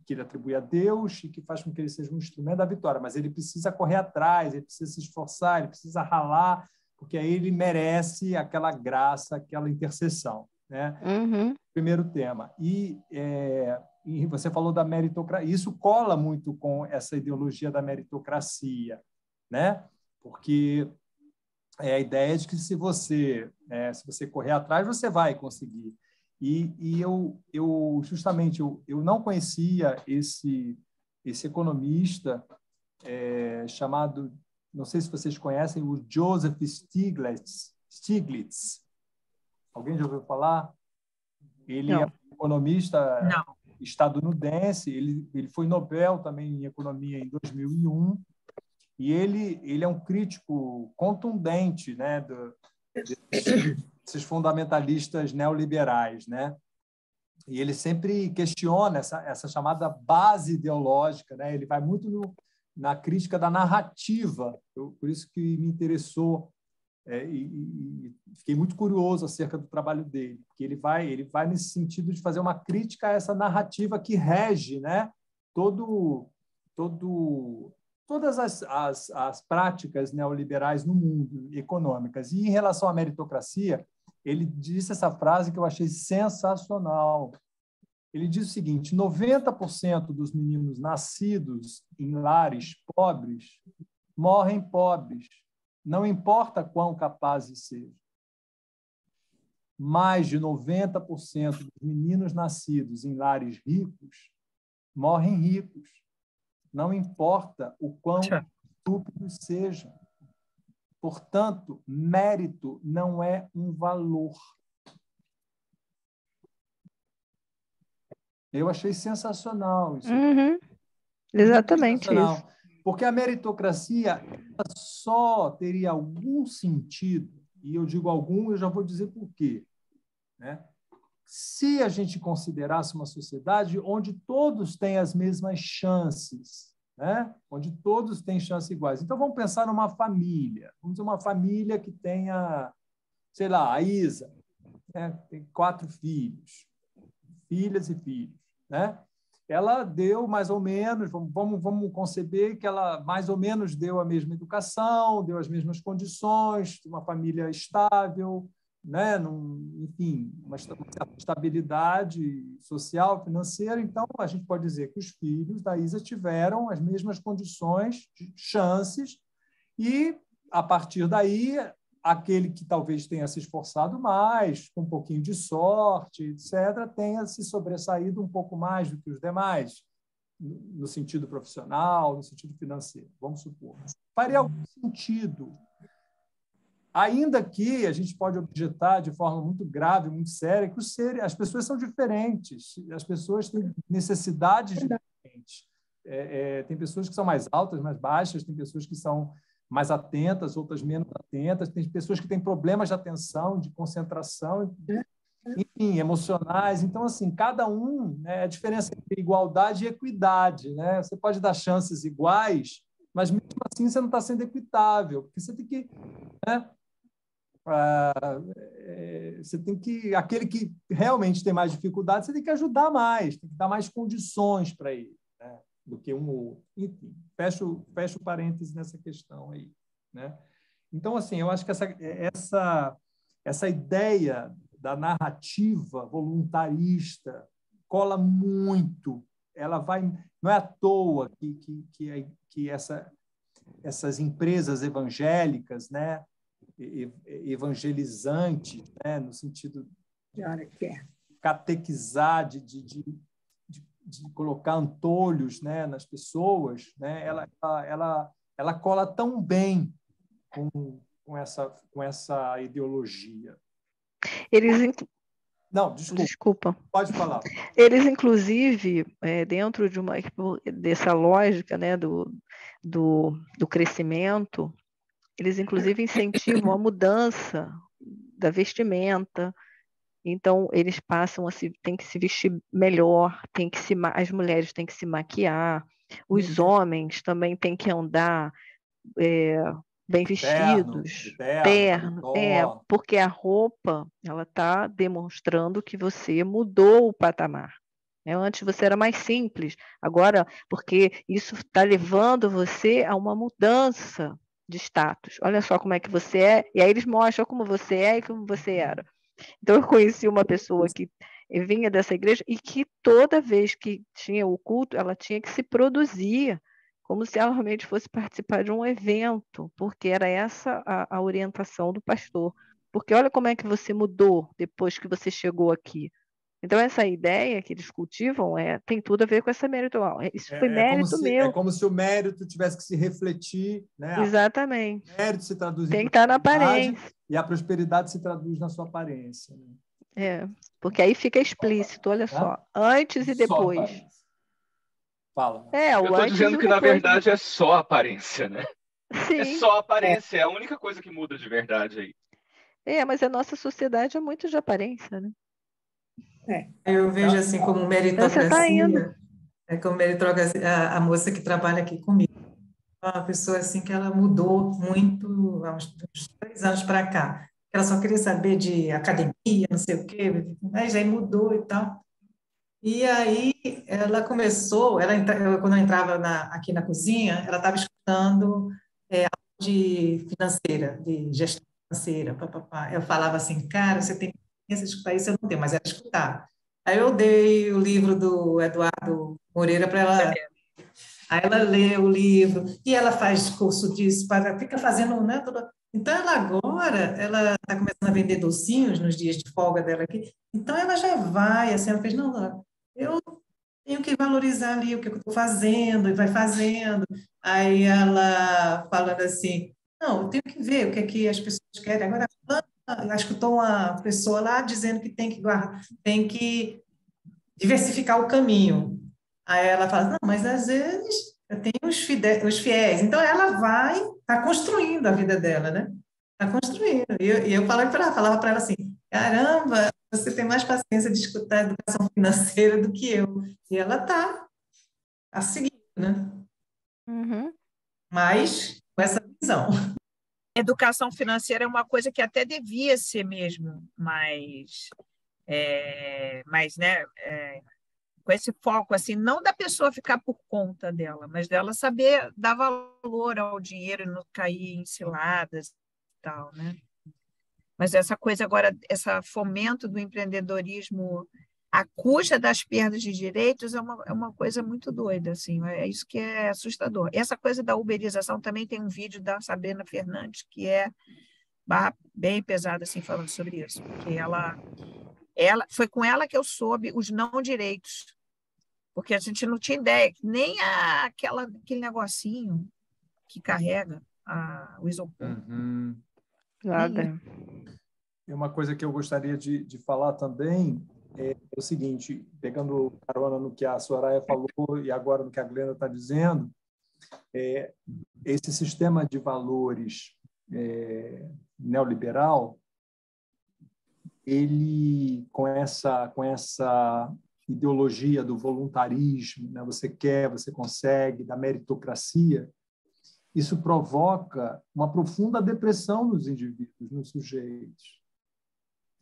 que ele atribui a Deus e que faz com que ele seja um instrumento da vitória, mas ele precisa correr atrás, ele precisa se esforçar, ele precisa ralar, porque aí ele merece aquela graça, aquela intercessão, né? Primeiro tema. E você falou da meritocracia. Isso cola muito com essa ideologia da meritocracia, né? Porque é a ideia de que se você correr atrás, você vai conseguir. E eu justamente eu não conhecia esse economista chamado, não sei se vocês conhecem, o Joseph Stiglitz. Alguém já ouviu falar? Ele é um economista estadunidense, ele foi Nobel também em economia em 2001, e ele é um crítico contundente, né, desses fundamentalistas neoliberais, né? E ele sempre questiona essa chamada base ideológica, né? Ele vai muito na crítica da narrativa, por isso que me interessou e fiquei muito curioso acerca do trabalho dele, porque ele vai nesse sentido de fazer uma crítica a essa narrativa que rege, né, todas as práticas neoliberais no mundo, econômicas. E em relação à meritocracia, ele disse essa frase que eu achei sensacional. Ele diz o seguinte: 90% dos meninos nascidos em lares pobres morrem pobres, não importa quão capazes sejam. Mais de 90% dos meninos nascidos em lares ricos morrem ricos, não importa o quão estúpidos sejam. Portanto, mérito não é um valor. Eu achei sensacional isso. Exatamente sensacional. Isso. Porque a meritocracia só teria algum sentido, e eu digo algum, eu já vou dizer por quê, né? Se a gente considerasse uma sociedade onde todos têm as mesmas chances, né? Onde todos têm chances iguais. Então, vamos pensar numa família. Vamos dizer uma família que tenha, sei lá, a Isa, né? Tem 4 filhos, filhas e filhos, né? Ela deu mais ou menos, vamos conceber que ela mais ou menos deu a mesma educação, deu as mesmas condições, uma família estável, né? Enfim, uma certa estabilidade social, financeira. Então, a gente pode dizer que os filhos da Isa tiveram as mesmas condições, chances, e, a partir daí, aquele que talvez tenha se esforçado mais, com um pouquinho de sorte, etc., tenha se sobressaído um pouco mais do que os demais, no sentido profissional, no sentido financeiro, vamos supor. Faria algum sentido. Ainda que a gente pode objetar de forma muito grave, muito séria, que as pessoas são diferentes, as pessoas têm necessidades diferentes. Tem pessoas que são mais altas, mais baixas, tem pessoas que são mais atentas, outras menos atentas, tem pessoas que têm problemas de atenção, de concentração, enfim, emocionais. Então, assim, cada um, né, a diferença entre igualdade e equidade, né? Você pode dar chances iguais, mas mesmo assim você não está sendo equitável, porque você tem que, né, aquele que realmente tem mais dificuldade, você tem que ajudar mais, tem que dar mais condições para ele, né, do que um outro. Enfim, fecho parênteses nessa questão aí, né? Então, assim, eu acho que essa ideia da narrativa voluntarista cola muito. Ela vai, não é à toa que essas empresas evangélicas, né, evangelizantes, né, no sentido catequizar, de colocar antolhos, né, nas pessoas, né, ela cola tão bem com essa ideologia. Não, desculpa. Pode falar. Eles, inclusive, dentro dessa lógica, né, do crescimento, eles, inclusive, incentivam a mudança da vestimenta. Então, eles passam tem que se vestir melhor, as mulheres têm que se maquiar, os homens também têm que andar bem vestidos, terno, porque a roupa ela está demonstrando que você mudou o patamar. Antes você era mais simples, agora, porque isso está levando você a uma mudança de status. Olha só como é que você é, e aí eles mostram como você é e como você era. Então, eu conheci uma pessoa que vinha dessa igreja e que toda vez que tinha o culto, ela tinha que se produzir, como se ela realmente fosse participar de um evento, porque era essa a orientação do pastor. Porque olha como é que você mudou depois que você chegou aqui. Então, essa ideia que eles cultivam tem tudo a ver com essa mérito. Isso foi mérito meu. É como se o mérito tivesse que se refletir, né? Exatamente. O mérito se traduz tem que estar na aparência. E a prosperidade se traduz na sua aparência. Né? Porque aí fica explícito, olha só, antes e depois. Fala. Eu estou dizendo que, na verdade, é só aparência, né? Sim. É só aparência, é a única coisa que muda de verdade aí. Mas a nossa sociedade é muito de aparência, né? Eu vejo assim como meritocracia. Você tá indo. Como meritocracia, a moça que trabalha aqui comigo. Uma pessoa assim que ela mudou muito há uns 3 anos para cá. Ela só queria saber de academia, não sei o quê, mas aí mudou e tal. E aí ela começou, quando eu entrava aqui na cozinha, ela estava escutando aula de financeira, de gestão financeira. Eu falava assim, cara, você tem que escutar isso, eu não tenho, mas ela escutava. Aí eu dei o livro do Eduardo Moreira para ela. Aí ela lê o livro e ela faz curso disso, fica fazendo, né? Então ela está começando a vender docinhos nos dias de folga dela aqui. Então ela já vai, assim, ela fez, não, eu tenho que valorizar ali o que eu estou fazendo, e vai fazendo. Aí ela falando assim, não, eu tenho que ver o que é que as pessoas querem. Agora, acho que estou uma pessoa lá dizendo que tem que diversificar o caminho. Aí ela fala, não, mas às vezes eu tenho os fiéis. Então ela está construindo a vida dela, né? Está construindo. E eu falava para ela assim, caramba, você tem mais paciência de escutar a educação financeira do que eu. E ela está seguindo, né? Uhum. Mas com essa visão. Educação financeira é uma coisa que até devia ser mesmo, mas né, com esse foco, assim, não da pessoa ficar por conta dela, mas dela saber dar valor ao dinheiro e não cair em ciladas e tal, né? Mas essa coisa agora, esse fomento do empreendedorismo à custa das perdas de direitos é uma coisa muito doida, assim, é isso que é assustador. Essa coisa da uberização também tem um vídeo da Sabrina Fernandes que é bem pesado, assim, falando sobre isso, porque foi com ela que eu soube os não direitos, porque a gente não tinha ideia, nem aquele negocinho que carrega o isopor. Uhum. Nada. E uma coisa que eu gostaria de falar também é o seguinte, pegando carona no que a Soraya falou e agora no que a Glenda está dizendo, esse sistema de valores neoliberal, ele, com essa ideologia do voluntarismo, né? Você quer, você consegue, da meritocracia, isso provoca uma profunda depressão nos indivíduos, nos sujeitos.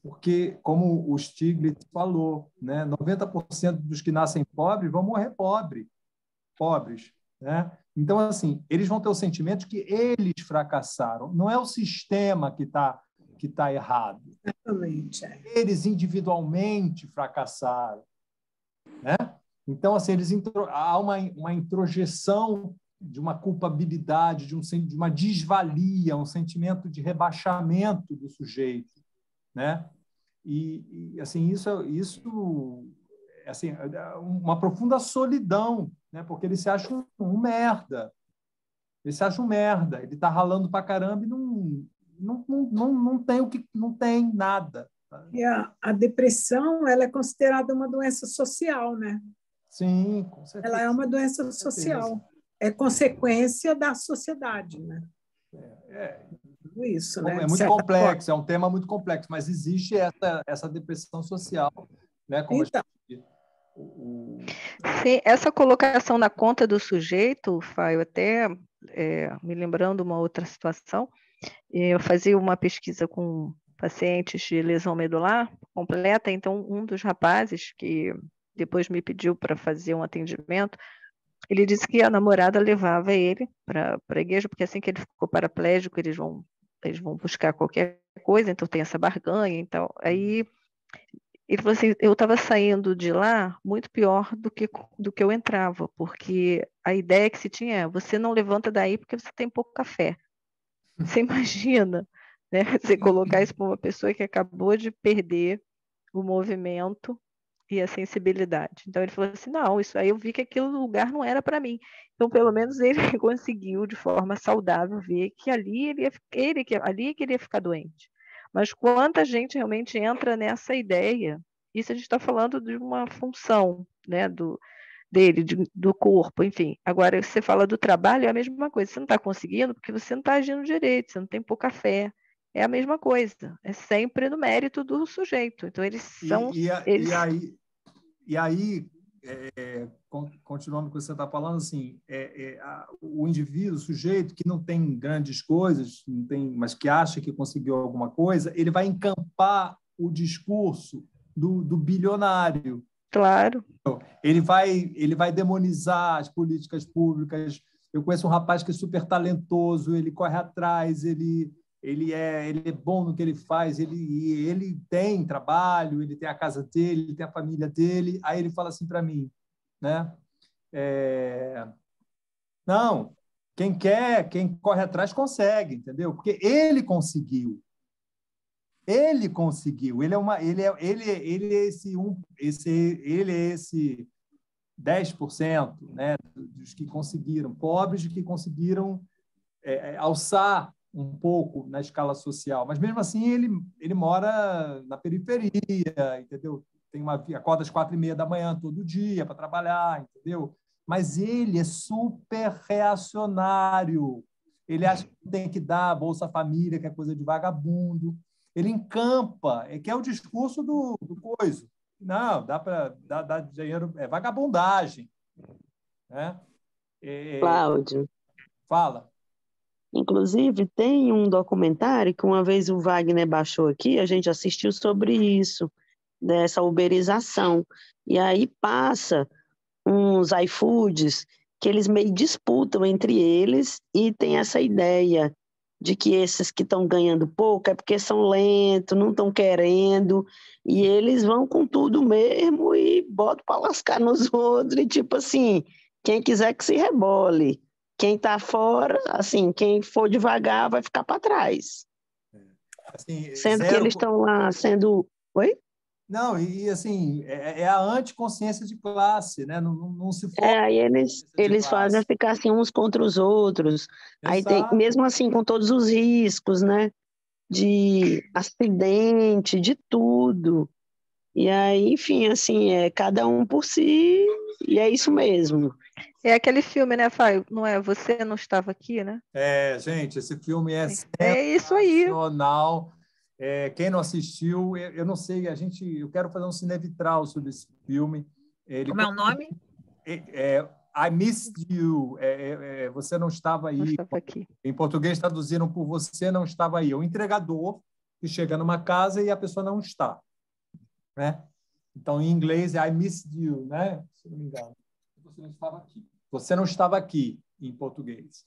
Porque, como o Stiglitz falou, né, 90% dos que nascem pobres vão morrer pobres. Né? Então, assim, eles vão ter o sentimento de que eles fracassaram. Não é o sistema que tá errado. Exatamente. Eles individualmente fracassaram. Né? Então, assim, há uma introjeção de uma culpabilidade, de uma desvalia, um sentimento de rebaixamento do sujeito, né? E assim, isso assim, uma profunda solidão, né? Porque ele se acha um merda. Ele se acha um merda. Ele está ralando para caramba e não tem nada. E a depressão, ela é considerada uma doença social, né? Sim, com certeza. Ela é uma doença social. É consequência da sociedade, né? Tudo isso, né? É muito complexo, é um tema muito complexo, mas existe essa depressão social, né? Como então, Sim, essa colocação na conta do sujeito, Fábio, até me lembrando uma outra situação, eu fazia uma pesquisa com pacientes de lesão medular completa, então um dos rapazes que depois me pediu para fazer um atendimento, ele disse que a namorada levava ele para a igreja, porque assim que ele ficou paraplégico, eles vão buscar qualquer coisa, então tem essa barganha, então, aí ele falou assim, eu estava saindo de lá muito pior do que eu entrava, porque a ideia que se tinha é, você não levanta daí porque você tem pouco café. Você imagina, né? Você colocar isso para uma pessoa que acabou de perder o movimento e a sensibilidade. Então ele falou assim, não, isso aí eu vi que aquele lugar não era para mim. Então pelo menos ele conseguiu de forma saudável ver que ali ele ia ficar doente. Mas quanta gente realmente entra nessa ideia? Isso a gente está falando de uma função, né, dele, do corpo, enfim. Agora, você fala do trabalho, é a mesma coisa. Você não está conseguindo porque você não está agindo direito, você não tem pouca fé. É a mesma coisa. É sempre no mérito do sujeito. Então, eles são... E aí continuando com o que você está falando, assim, o indivíduo, o sujeito que não tem grandes coisas, não tem, mas que acha que conseguiu alguma coisa, ele vai encampar o discurso do bilionário. Claro. Ele vai demonizar as políticas públicas. Eu conheço um rapaz que é super talentoso, ele corre atrás, ele é bom no que ele faz, ele tem trabalho, ele tem a casa dele, ele tem a família dele. Aí ele fala assim para mim, né? Não, quem corre atrás consegue, entendeu? Porque ele conseguiu. Ele conseguiu. Ele é esse 10%, né, dos que conseguiram, pobres que conseguiram alçar um pouco na escala social, mas mesmo assim ele mora na periferia, entendeu? Acorda às 4:30 da manhã todo dia para trabalhar, entendeu? Mas ele é super reacionário. Ele acha que tem que dar a Bolsa Família, que é coisa de vagabundo. Ele encampa, que é o discurso do coisa. Não, dá para dar dinheiro, é vagabundagem. Né? Cláudio. Fala. Inclusive, tem um documentário que uma vez o Wagner baixou aqui, a gente assistiu sobre isso, dessa uberização. E aí passa uns iFoods que eles meio disputam entre eles e tem essa ideia de que esses que estão ganhando pouco é porque são lentos, não estão querendo, e eles vão com tudo mesmo e botam para lascar nos outros, e tipo assim, quem quiser que se rebole. Quem está fora, assim, quem for devagar vai ficar para trás. Assim, sendo que eles estão lá sendo... Oi? Não, e assim, é a anticonsciência de classe, né? Não se for. Aí eles fazem ficar assim uns contra os outros. Aí tem, mesmo assim, com todos os riscos, né? De acidente, de tudo. E aí, enfim, assim, cada um por si, e é isso mesmo. É aquele filme, né, Fábio? Não é? Você Não Estava Aqui, né? Gente, esse filme é isso aí. sensacional. Quem não assistiu, eu não sei, eu quero fazer um cinevitral sobre esse filme. Como é o nome? I Missed You. Você Não Estava Aí. Não estava aqui. Em português traduziram por Você Não Estava Aí. É um entregador que chega numa casa e a pessoa não está. Né? Então, em inglês, é I Missed You, né? Se não me engano. Você não estava aqui. Você não estava aqui, em português.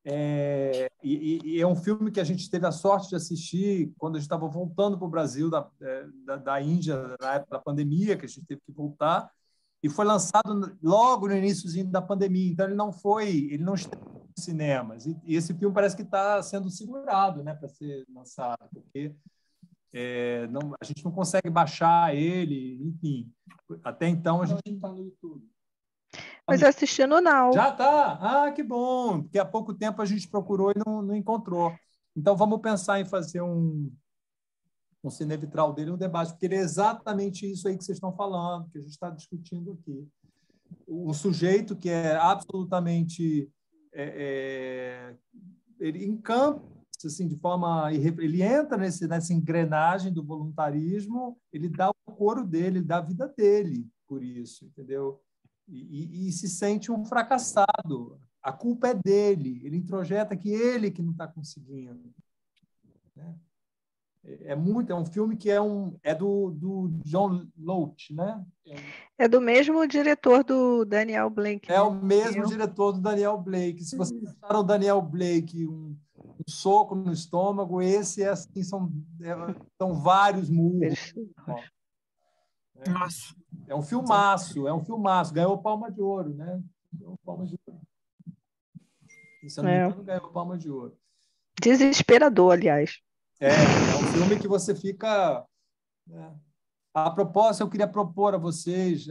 E é um filme que a gente teve a sorte de assistir quando a gente estava voltando para o Brasil da Índia, na época da pandemia, que a gente teve que voltar, e foi lançado logo no iníciozinho da pandemia. Então, ele não esteve nos cinemas. E esse filme parece que está sendo segurado, né, para ser lançado, porque a gente não consegue baixar ele, enfim. Até então, a gente está no YouTube. Mas assistindo não. Já está? Ah, que bom! Porque há pouco tempo a gente procurou e não encontrou. Então, vamos pensar em fazer um cinevitral dele, um debate, porque ele é exatamente isso aí que vocês estão falando, que a gente está discutindo aqui. Um sujeito que é absolutamente... ele encampa, assim, de forma... Ele entra nessa engrenagem do voluntarismo, ele dá o couro dele, ele dá a vida dele por isso, entendeu? E se sente um fracassado. A culpa é dele. Ele introjeta que ele que não está conseguindo. Né? É um filme que é do John Loach, né? É do mesmo diretor do Daniel Blake. É o mesmo diretor do Daniel Blake. Se vocês acharam o Daniel Blake um soco no estômago, esse assim, são vários murros. Nossa. É um filmaço. Ganhou Palma de Ouro, né? Ganhou Palma de Ouro. Se eu não me engano, ganhou Palma de Ouro. Desesperador, aliás. É um filme que você fica... Né? A propósito, eu queria propor a vocês,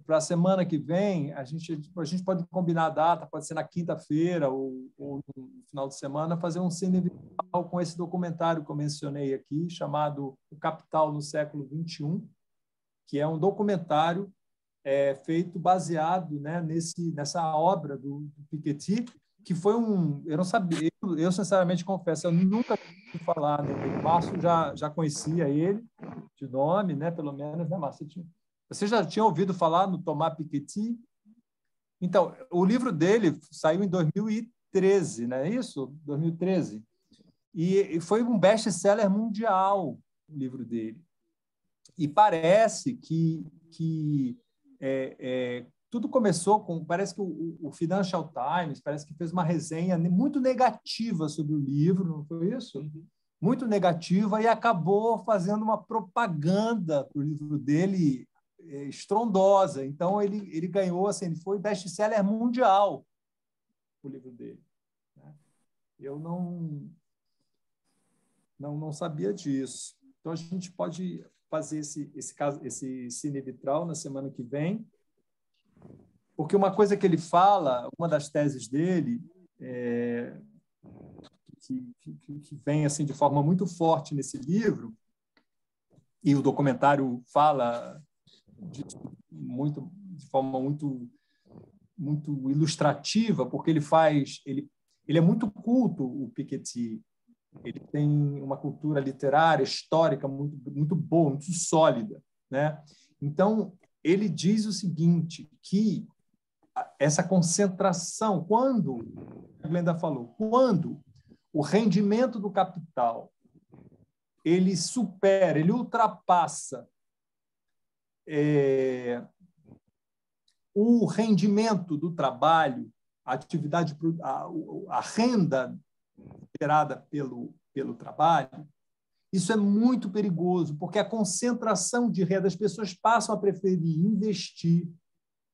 para a semana que vem, a gente pode combinar a data, pode ser na quinta-feira ou no final de semana, fazer um cinevitral com esse documentário que eu mencionei aqui, chamado O Capital no Século XXI, que é um documentário feito baseado, né, nessa obra do Piketty, que foi eu não sabia, eu sinceramente confesso, eu nunca ouvi falar nele. O Márcio já conhecia ele de nome, né, pelo menos, né, Márcio? Você já tinha ouvido falar no Thomas Piketty? Então, o livro dele saiu em 2013, não é isso? 2013. E foi um best-seller mundial, o livro dele. E parece que tudo começou parece que o Financial Times parece que fez uma resenha muito negativa sobre o livro, não foi isso? Muito negativa, e acabou fazendo uma propaganda para o livro dele estrondosa. Então, ele ganhou, assim, ele foi best-seller mundial, o livro dele. Eu não sabia disso. Então, a gente pode fazer esse cinevitral na semana que vem, porque uma coisa que ele fala, uma das teses dele, que vem assim de forma muito forte nesse livro, e o documentário fala de forma muito ilustrativa, porque ele é muito culto, o Piketty. Ele tem uma cultura literária, histórica muito boa, muito sólida, né? Então, ele diz o seguinte, que essa concentração, quando a Glenda falou, quando o rendimento do capital ele ultrapassa o rendimento do trabalho, a renda gerada pelo trabalho, isso é muito perigoso, porque a concentração de renda, as pessoas passam a preferir investir,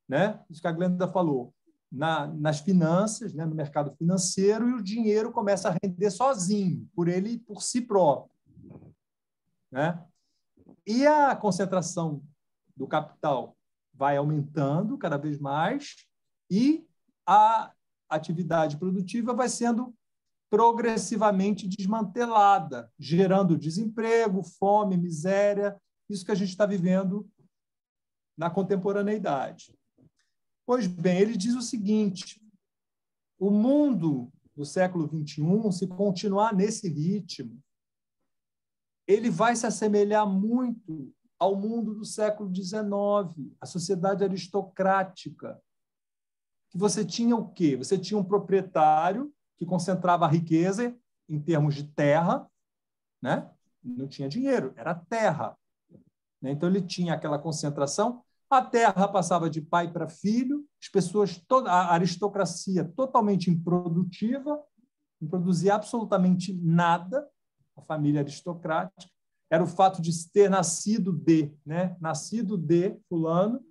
né? Isso que a Glenda falou, nas finanças, né? No mercado financeiro, e o dinheiro começa a render sozinho, por si próprio, né? E a concentração do capital vai aumentando cada vez mais e a atividade produtiva vai sendo progressivamente desmantelada, gerando desemprego, fome, miséria, isso que a gente está vivendo na contemporaneidade. Pois bem, ele diz o seguinte, o mundo do século XXI, se continuar nesse ritmo, ele vai se assemelhar muito ao mundo do século XIX, a sociedade aristocrática, que você tinha o quê? Você tinha um proprietário que concentrava a riqueza em termos de terra, né? Não tinha dinheiro, era terra. Então, ele tinha aquela concentração, a terra passava de pai para filho, as pessoas, a aristocracia totalmente improdutiva, não produzia absolutamente nada, a família aristocrática, era o fato de ter nascido de fulano,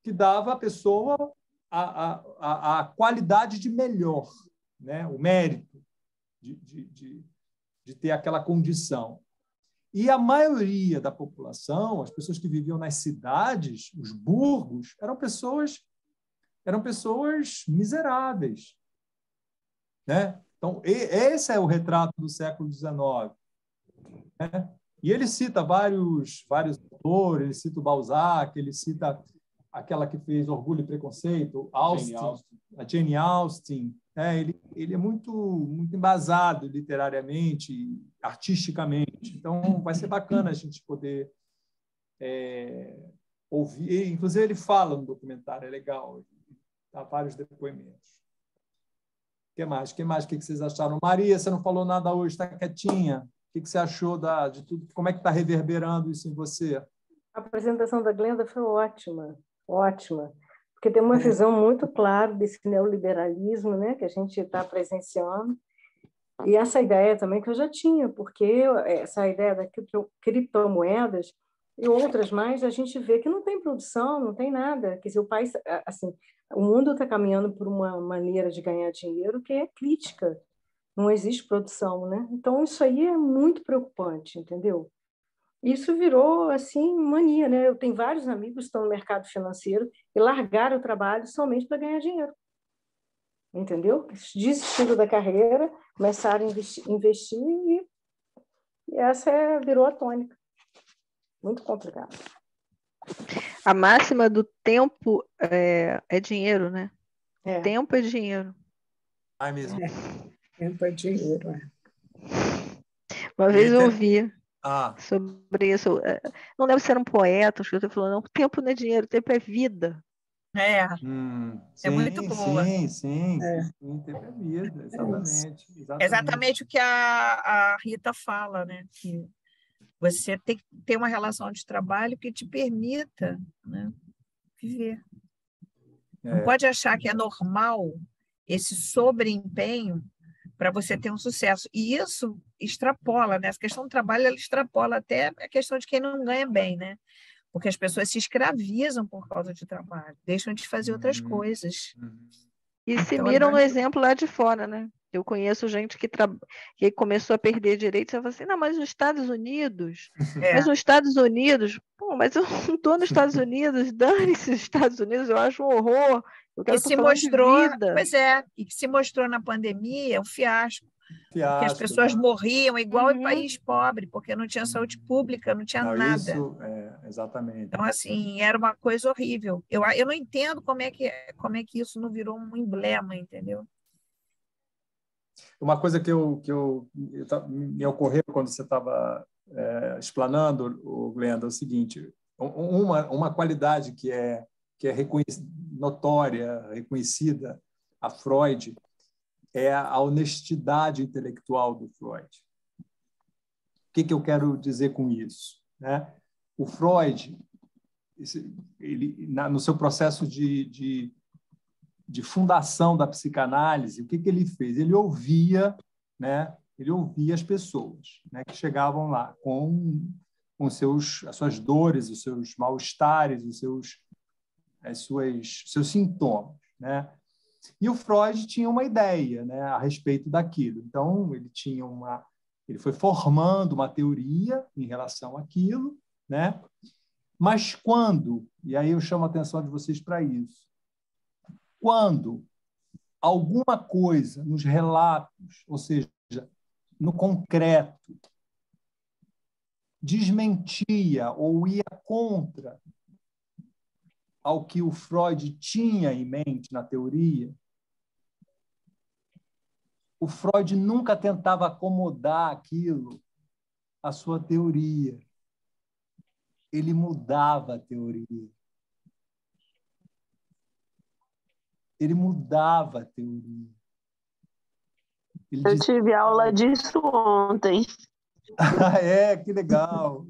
que dava à pessoa a qualidade de melhor, né? O mérito de ter aquela condição. E a maioria da população, as pessoas que viviam nas cidades, os burgos, eram pessoas miseráveis, né? Então, esse é o retrato do século XIX, né? E ele cita vários autores, ele cita o Balzac, ele cita aquela que fez Orgulho e Preconceito, a Jane Austen. Ele é muito embasado literariamente, artisticamente. Então, vai ser bacana a gente poder ouvir. Inclusive, ele fala no documentário, é legal. Dá vários depoimentos. O que mais? O que vocês acharam? Maria, você não falou nada hoje, está quietinha. O que você achou de tudo? Como é que está reverberando isso em você? A apresentação da Glenda foi ótima, ótima, porque tem uma visão muito clara desse neoliberalismo, né, que a gente está presenciando, e essa ideia também que eu já tinha, porque essa ideia das criptomoedas e outras mais, a gente vê que não tem produção, não tem nada. Quer dizer, o país, assim, o mundo está caminhando por uma maneira de ganhar dinheiro que é crítica. Não existe produção, né? Então, isso aí é muito preocupante, entendeu? Isso virou, assim, mania, né? Eu tenho vários amigos que estão no mercado financeiro e largaram o trabalho somente para ganhar dinheiro, entendeu? Desistiram da carreira, começaram a investir e essa virou a tônica. Muito complicado. A máxima do tempo é dinheiro, né? É. Tempo é dinheiro. Mesmo. Tempo é dinheiro. Uma vez eu ouvi sobre isso. Não lembro se era um poeta, um escritor, falando, não, tempo não é dinheiro, tempo é vida. É muito boa. Sim, tempo é vida, exatamente. Exatamente o que a Rita fala, né? Que você tem que ter uma relação de trabalho que te permita, né, viver. Não pode achar que é normal esse sobreempenho para você ter um sucesso. E isso extrapola, né? Essa questão do trabalho, ela extrapola até a questão de quem não ganha bem, né? Porque as pessoas se escravizam por causa de trabalho, deixam de fazer outras coisas. E se miram no exemplo lá de fora, né? Eu conheço gente que começou a perder direitos e falou assim, não, mas nos Estados Unidos, mas eu não estou nos Estados Unidos, dane-se os Estados Unidos, eu acho um horror, eu quero estar falando de vida. Pois é, e que se mostrou na pandemia um fiasco. Porque as pessoas morriam igual em país pobre, porque não tinha saúde pública, não tinha nada. Isso, exatamente. Então, assim, era uma coisa horrível. Eu não entendo como é que isso não virou um emblema, entendeu? Uma coisa que me ocorreu quando você estava explanando, Glenda, é o seguinte, uma qualidade que é notória, reconhecida a Freud, é a honestidade intelectual do Freud. O que eu quero dizer com isso? Né? O Freud, no seu processo de fundação da psicanálise, o que ele fez? Ele ouvia, né? Ele ouvia as pessoas, né? Que chegavam lá com as suas dores, os seus mal-estares, os seus sintomas, né? E o Freud tinha uma ideia, né, a respeito daquilo. Então, ele foi formando uma teoria em relação àquilo, né? Mas e aí eu chamo a atenção de vocês para isso, quando alguma coisa nos relatos, ou seja, no concreto, desmentia ou ia contra ao que o Freud tinha em mente na teoria, o Freud nunca tentava acomodar aquilo à sua teoria. Ele mudava a teoria. Ele mudava a teoria. Eu tive aula disso ontem. Que legal.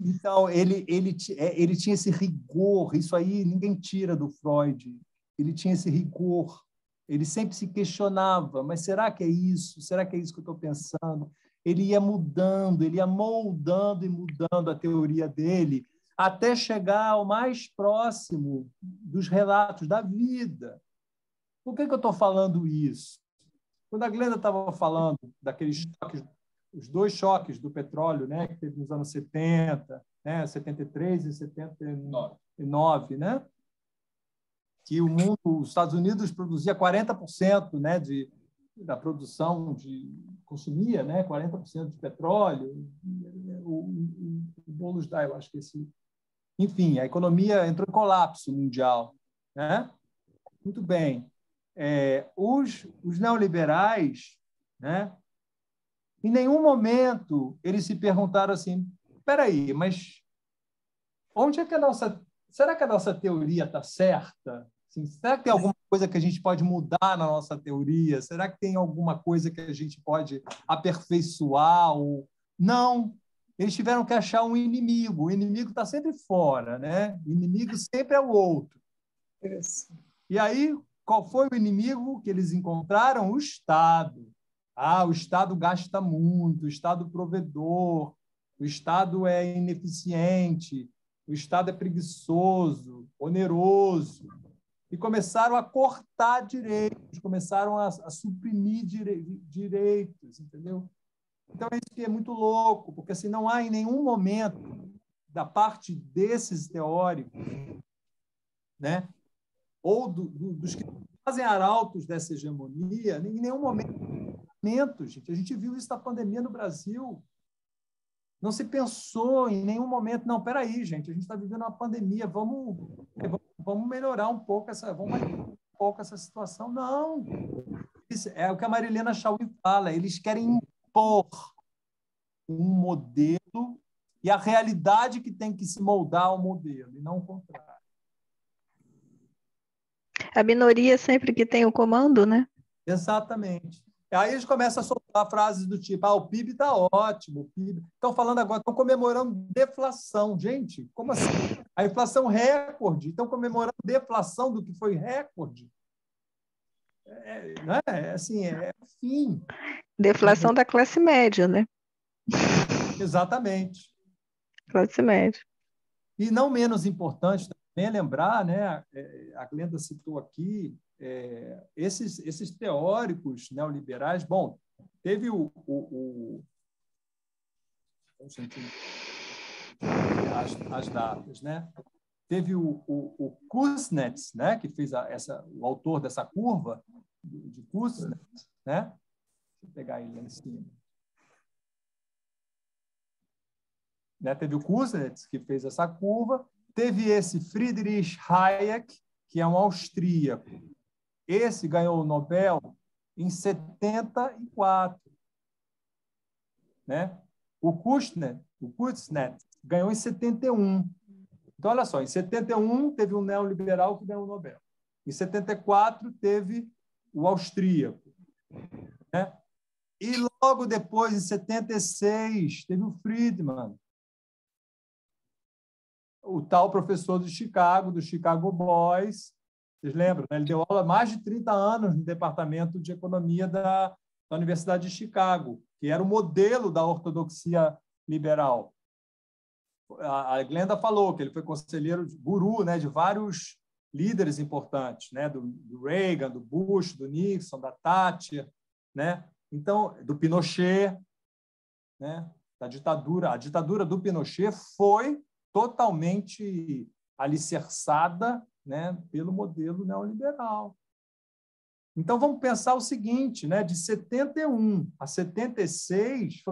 Então, ele tinha esse rigor, isso aí ninguém tira do Freud. Ele tinha esse rigor. Ele sempre se questionava, mas será que é isso? Será que é isso que eu estou pensando? Ele ia mudando, ele ia moldando e mudando a teoria dele até chegar ao mais próximo dos relatos da vida. Por que eu estou falando isso? Quando a Glenda estava falando daqueles toques, os dois choques do petróleo, né, que teve nos anos 70, né, 73 e 79, né, que o mundo, os Estados Unidos produzia 40%, né, da produção consumia, né, 40% de petróleo. O Boulos dá, eu acho que enfim, a economia entrou em colapso mundial, né? Muito bem. Os neoliberais, né, em nenhum momento eles se perguntaram assim: espera aí, mas onde é que será que a nossa teoria está certa? Assim, será que tem alguma coisa que a gente pode mudar na nossa teoria? Será que tem alguma coisa que a gente pode aperfeiçoar? Não. Eles tiveram que achar um inimigo. O inimigo está sempre fora, né? O inimigo sempre é o outro. E aí, qual foi o inimigo que eles encontraram? O Estado. O Estado gasta muito, o Estado provedor, o Estado é ineficiente, o Estado é preguiçoso, oneroso. E começaram a cortar direitos, começaram a suprimir direitos, entendeu? Então, isso que é muito louco, porque assim, não há em nenhum momento da parte desses teóricos, né, ou dos que fazem arautos dessa hegemonia, em nenhum momento, gente, a gente viu isso na pandemia no Brasil, não se pensou em nenhum momento, não, espera aí, gente, a gente está vivendo uma pandemia, vamos melhorar um pouco essa situação. Não, isso é o que a Marilena Chaui fala, eles querem impor um modelo e a realidade que tem que se moldar ao modelo, e não o contrário. A minoria sempre que tem o comando, né? Exatamente. Aí eles começam a soltar frases do tipo: o PIB está ótimo, o PIB. Estão falando agora, estão comemorando deflação. Gente, como assim? A inflação recorde, estão comemorando deflação do que foi recorde. Assim, é fim. Deflação da classe média, né? Exatamente. Classe média. E não menos importante também é lembrar, né, a Glenda citou aqui, esses teóricos neoliberais. Bom, teve as datas, né? Teve o Kuznets, né, que fez o autor dessa curva de Kuznets, né? Deixa eu pegar ele lá em cima. Né? Teve o Kuznets, que fez essa curva. Teve esse Friedrich Hayek, que é um austríaco. Esse ganhou o Nobel em 74. Né? O Kuznets ganhou em 71. Então, olha só, em 71 teve um neoliberal que ganhou o Nobel. Em 74 teve o austríaco. Né? E logo depois, em 76, teve o Friedman, o tal professor do Chicago Boys. Vocês lembram? Né? Ele deu aula há mais de 30 anos no Departamento de Economia da Universidade de Chicago, que era o modelo da ortodoxia liberal. A Glenda falou que ele foi conselheiro, guru, né, de vários líderes importantes, né, do Reagan, do Bush, do Nixon, da Thatcher, né? Então, do Pinochet, né? Da ditadura. A ditadura do Pinochet foi totalmente alicerçada, né, pelo modelo neoliberal. Então, vamos pensar o seguinte, né, de 71 a 76,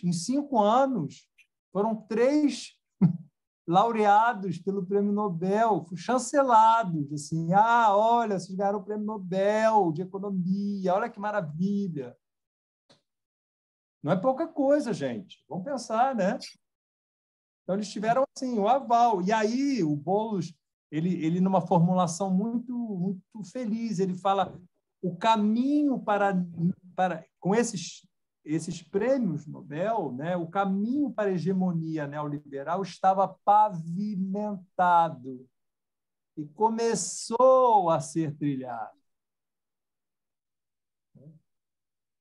em 5 anos, foram 3 laureados pelo Prêmio Nobel, chancelados, assim, olha, vocês ganharam o Prêmio Nobel de Economia, olha que maravilha. Não é pouca coisa, gente. Vamos pensar, né? Então, eles tiveram, assim, o aval. E aí, o Boulos, ele numa formulação muito, muito feliz, ele fala: o caminho para com esses prêmios Nobel, né, o caminho para a hegemonia neoliberal estava pavimentado e começou a ser trilhado.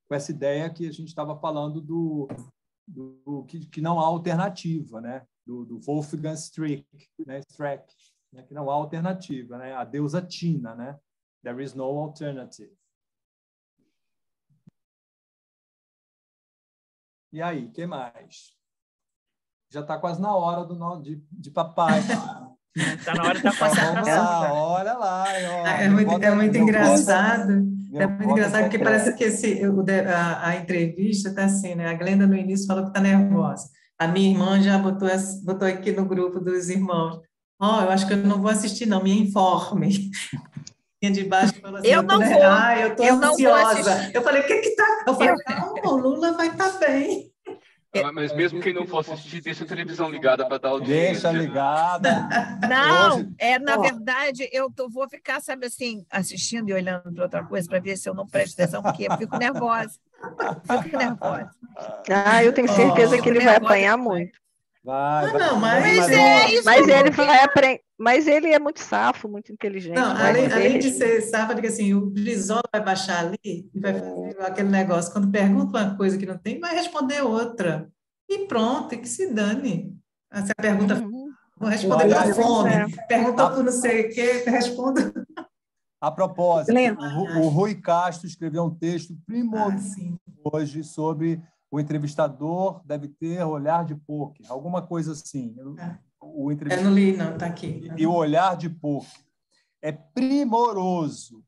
Com essa ideia que a gente estava falando que não há alternativa, né, do Wolfgang Streeck, né, que não há alternativa, né, a deusa Tina, né, there is no alternative. E aí, o que mais? Já está quase na hora de papai. Está na hora da concentração. Vamos lá, olha lá. Ó, é muito engraçado. É muito engraçado, porque parece que a entrevista está assim, né? A Glenda, no início, falou que está nervosa. A minha irmã já botou aqui no grupo dos irmãos. Eu acho que eu não vou assistir, não, me informe. De baixo falou assim, eu não vou. Eu estou ansiosa. Eu falei, o que está? Eu falei, não, o Lula vai estar bem. Mas mesmo quem não for assistir, deixa a televisão ligada para dar audiência. Deixa ligada. Não, na verdade, vou ficar, sabe assim, assistindo e olhando para outra coisa para ver se eu não presto atenção, porque eu fico nervosa. Eu tenho certeza que ele vai apanhar muito. Mas ele é muito safo, muito inteligente. Não, além de ser safo, diga assim, o Brizola vai baixar ali e vai fazer aquele negócio. Quando pergunta uma coisa que não tem, vai responder outra. E pronto, que se dane. Se a pergunta vou responder pela fome. Perguntou por não sei o quê, respondo. A propósito, o Rui Castro escreveu um texto primoroso hoje sobre o entrevistador deve ter olhar de poker, alguma coisa assim. Eu não li, não, está aqui. E o olhar de poker é primoroso.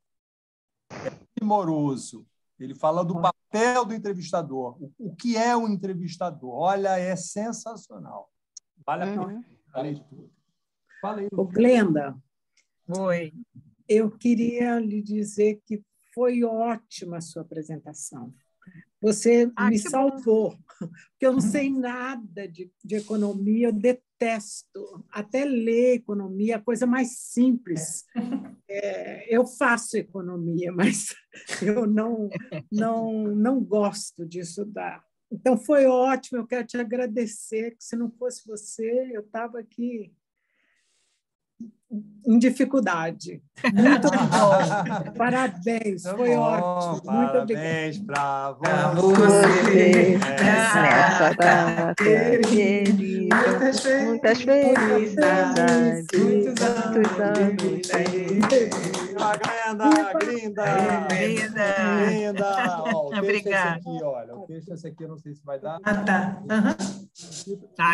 Ele fala do papel do entrevistador. O que é um entrevistador? Olha, é sensacional. Vale a pena. Falei de tudo. Glenda. Oi. Eu queria lhe dizer que foi ótima a sua apresentação. Você me salvou, porque eu não sei nada de economia, eu detesto até ler economia, a coisa mais simples. Eu faço economia, mas eu não gosto disso. Então, foi ótimo, eu quero te agradecer, que se não fosse você, eu estava aqui em dificuldade. Muito bom. Parabéns, foi ótimo. Muito parabéns para você. Nessa data querida. Muitas felicidades. Muitos anos. Glinda. Obrigada. O texto esse aqui, eu não sei se vai dar. Tá.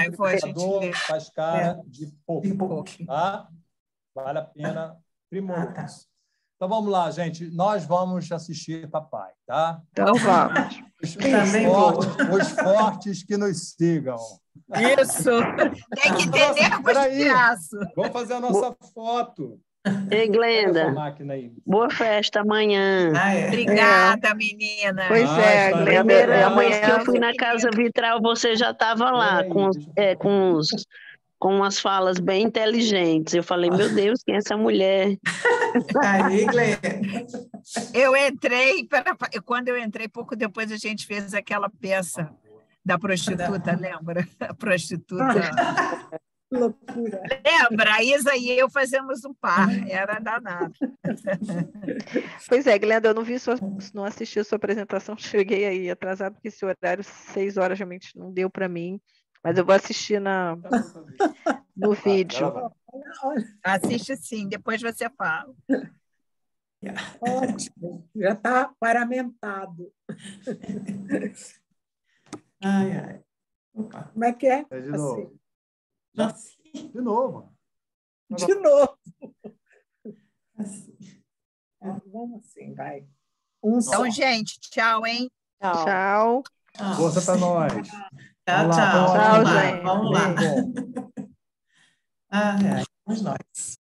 Eu vou assistir. Faz cara de pouco. Tá? Vale a pena, primoroso. Então, vamos lá, gente. Nós vamos assistir papai, tá? Então, vamos. Os fortes que nos sigam. Isso. Tem que ter nervos de aço. Vamos fazer a nossa foto. Ei, Glenda, boa festa amanhã. Obrigada, menina. Pois é, Glenda. Amanhã que eu fui na Casa Vitral, você já estava lá com umas falas bem inteligentes. Eu falei, meu Deus, quem é essa mulher? Aí, Glenda. Quando eu entrei, pouco depois a gente fez aquela peça da prostituta, lembra? A prostituta. Loucura. Lembra? A Isa e eu fazemos um par, era danado. Pois é, Glenda, eu não assisti a sua apresentação, cheguei aí atrasado, porque esse horário, 6 horas, realmente não deu para mim. Mas eu vou assistir no vídeo. Assiste sim, depois você fala. Ótimo, já está paramentado. Opa. Como é que é? De novo. Assim. De novo. Assim. Vamos assim, vai. Então, gente, tchau, hein? Tchau. Força para nós. Tchau, gente. Vamos lá. Vamos nós.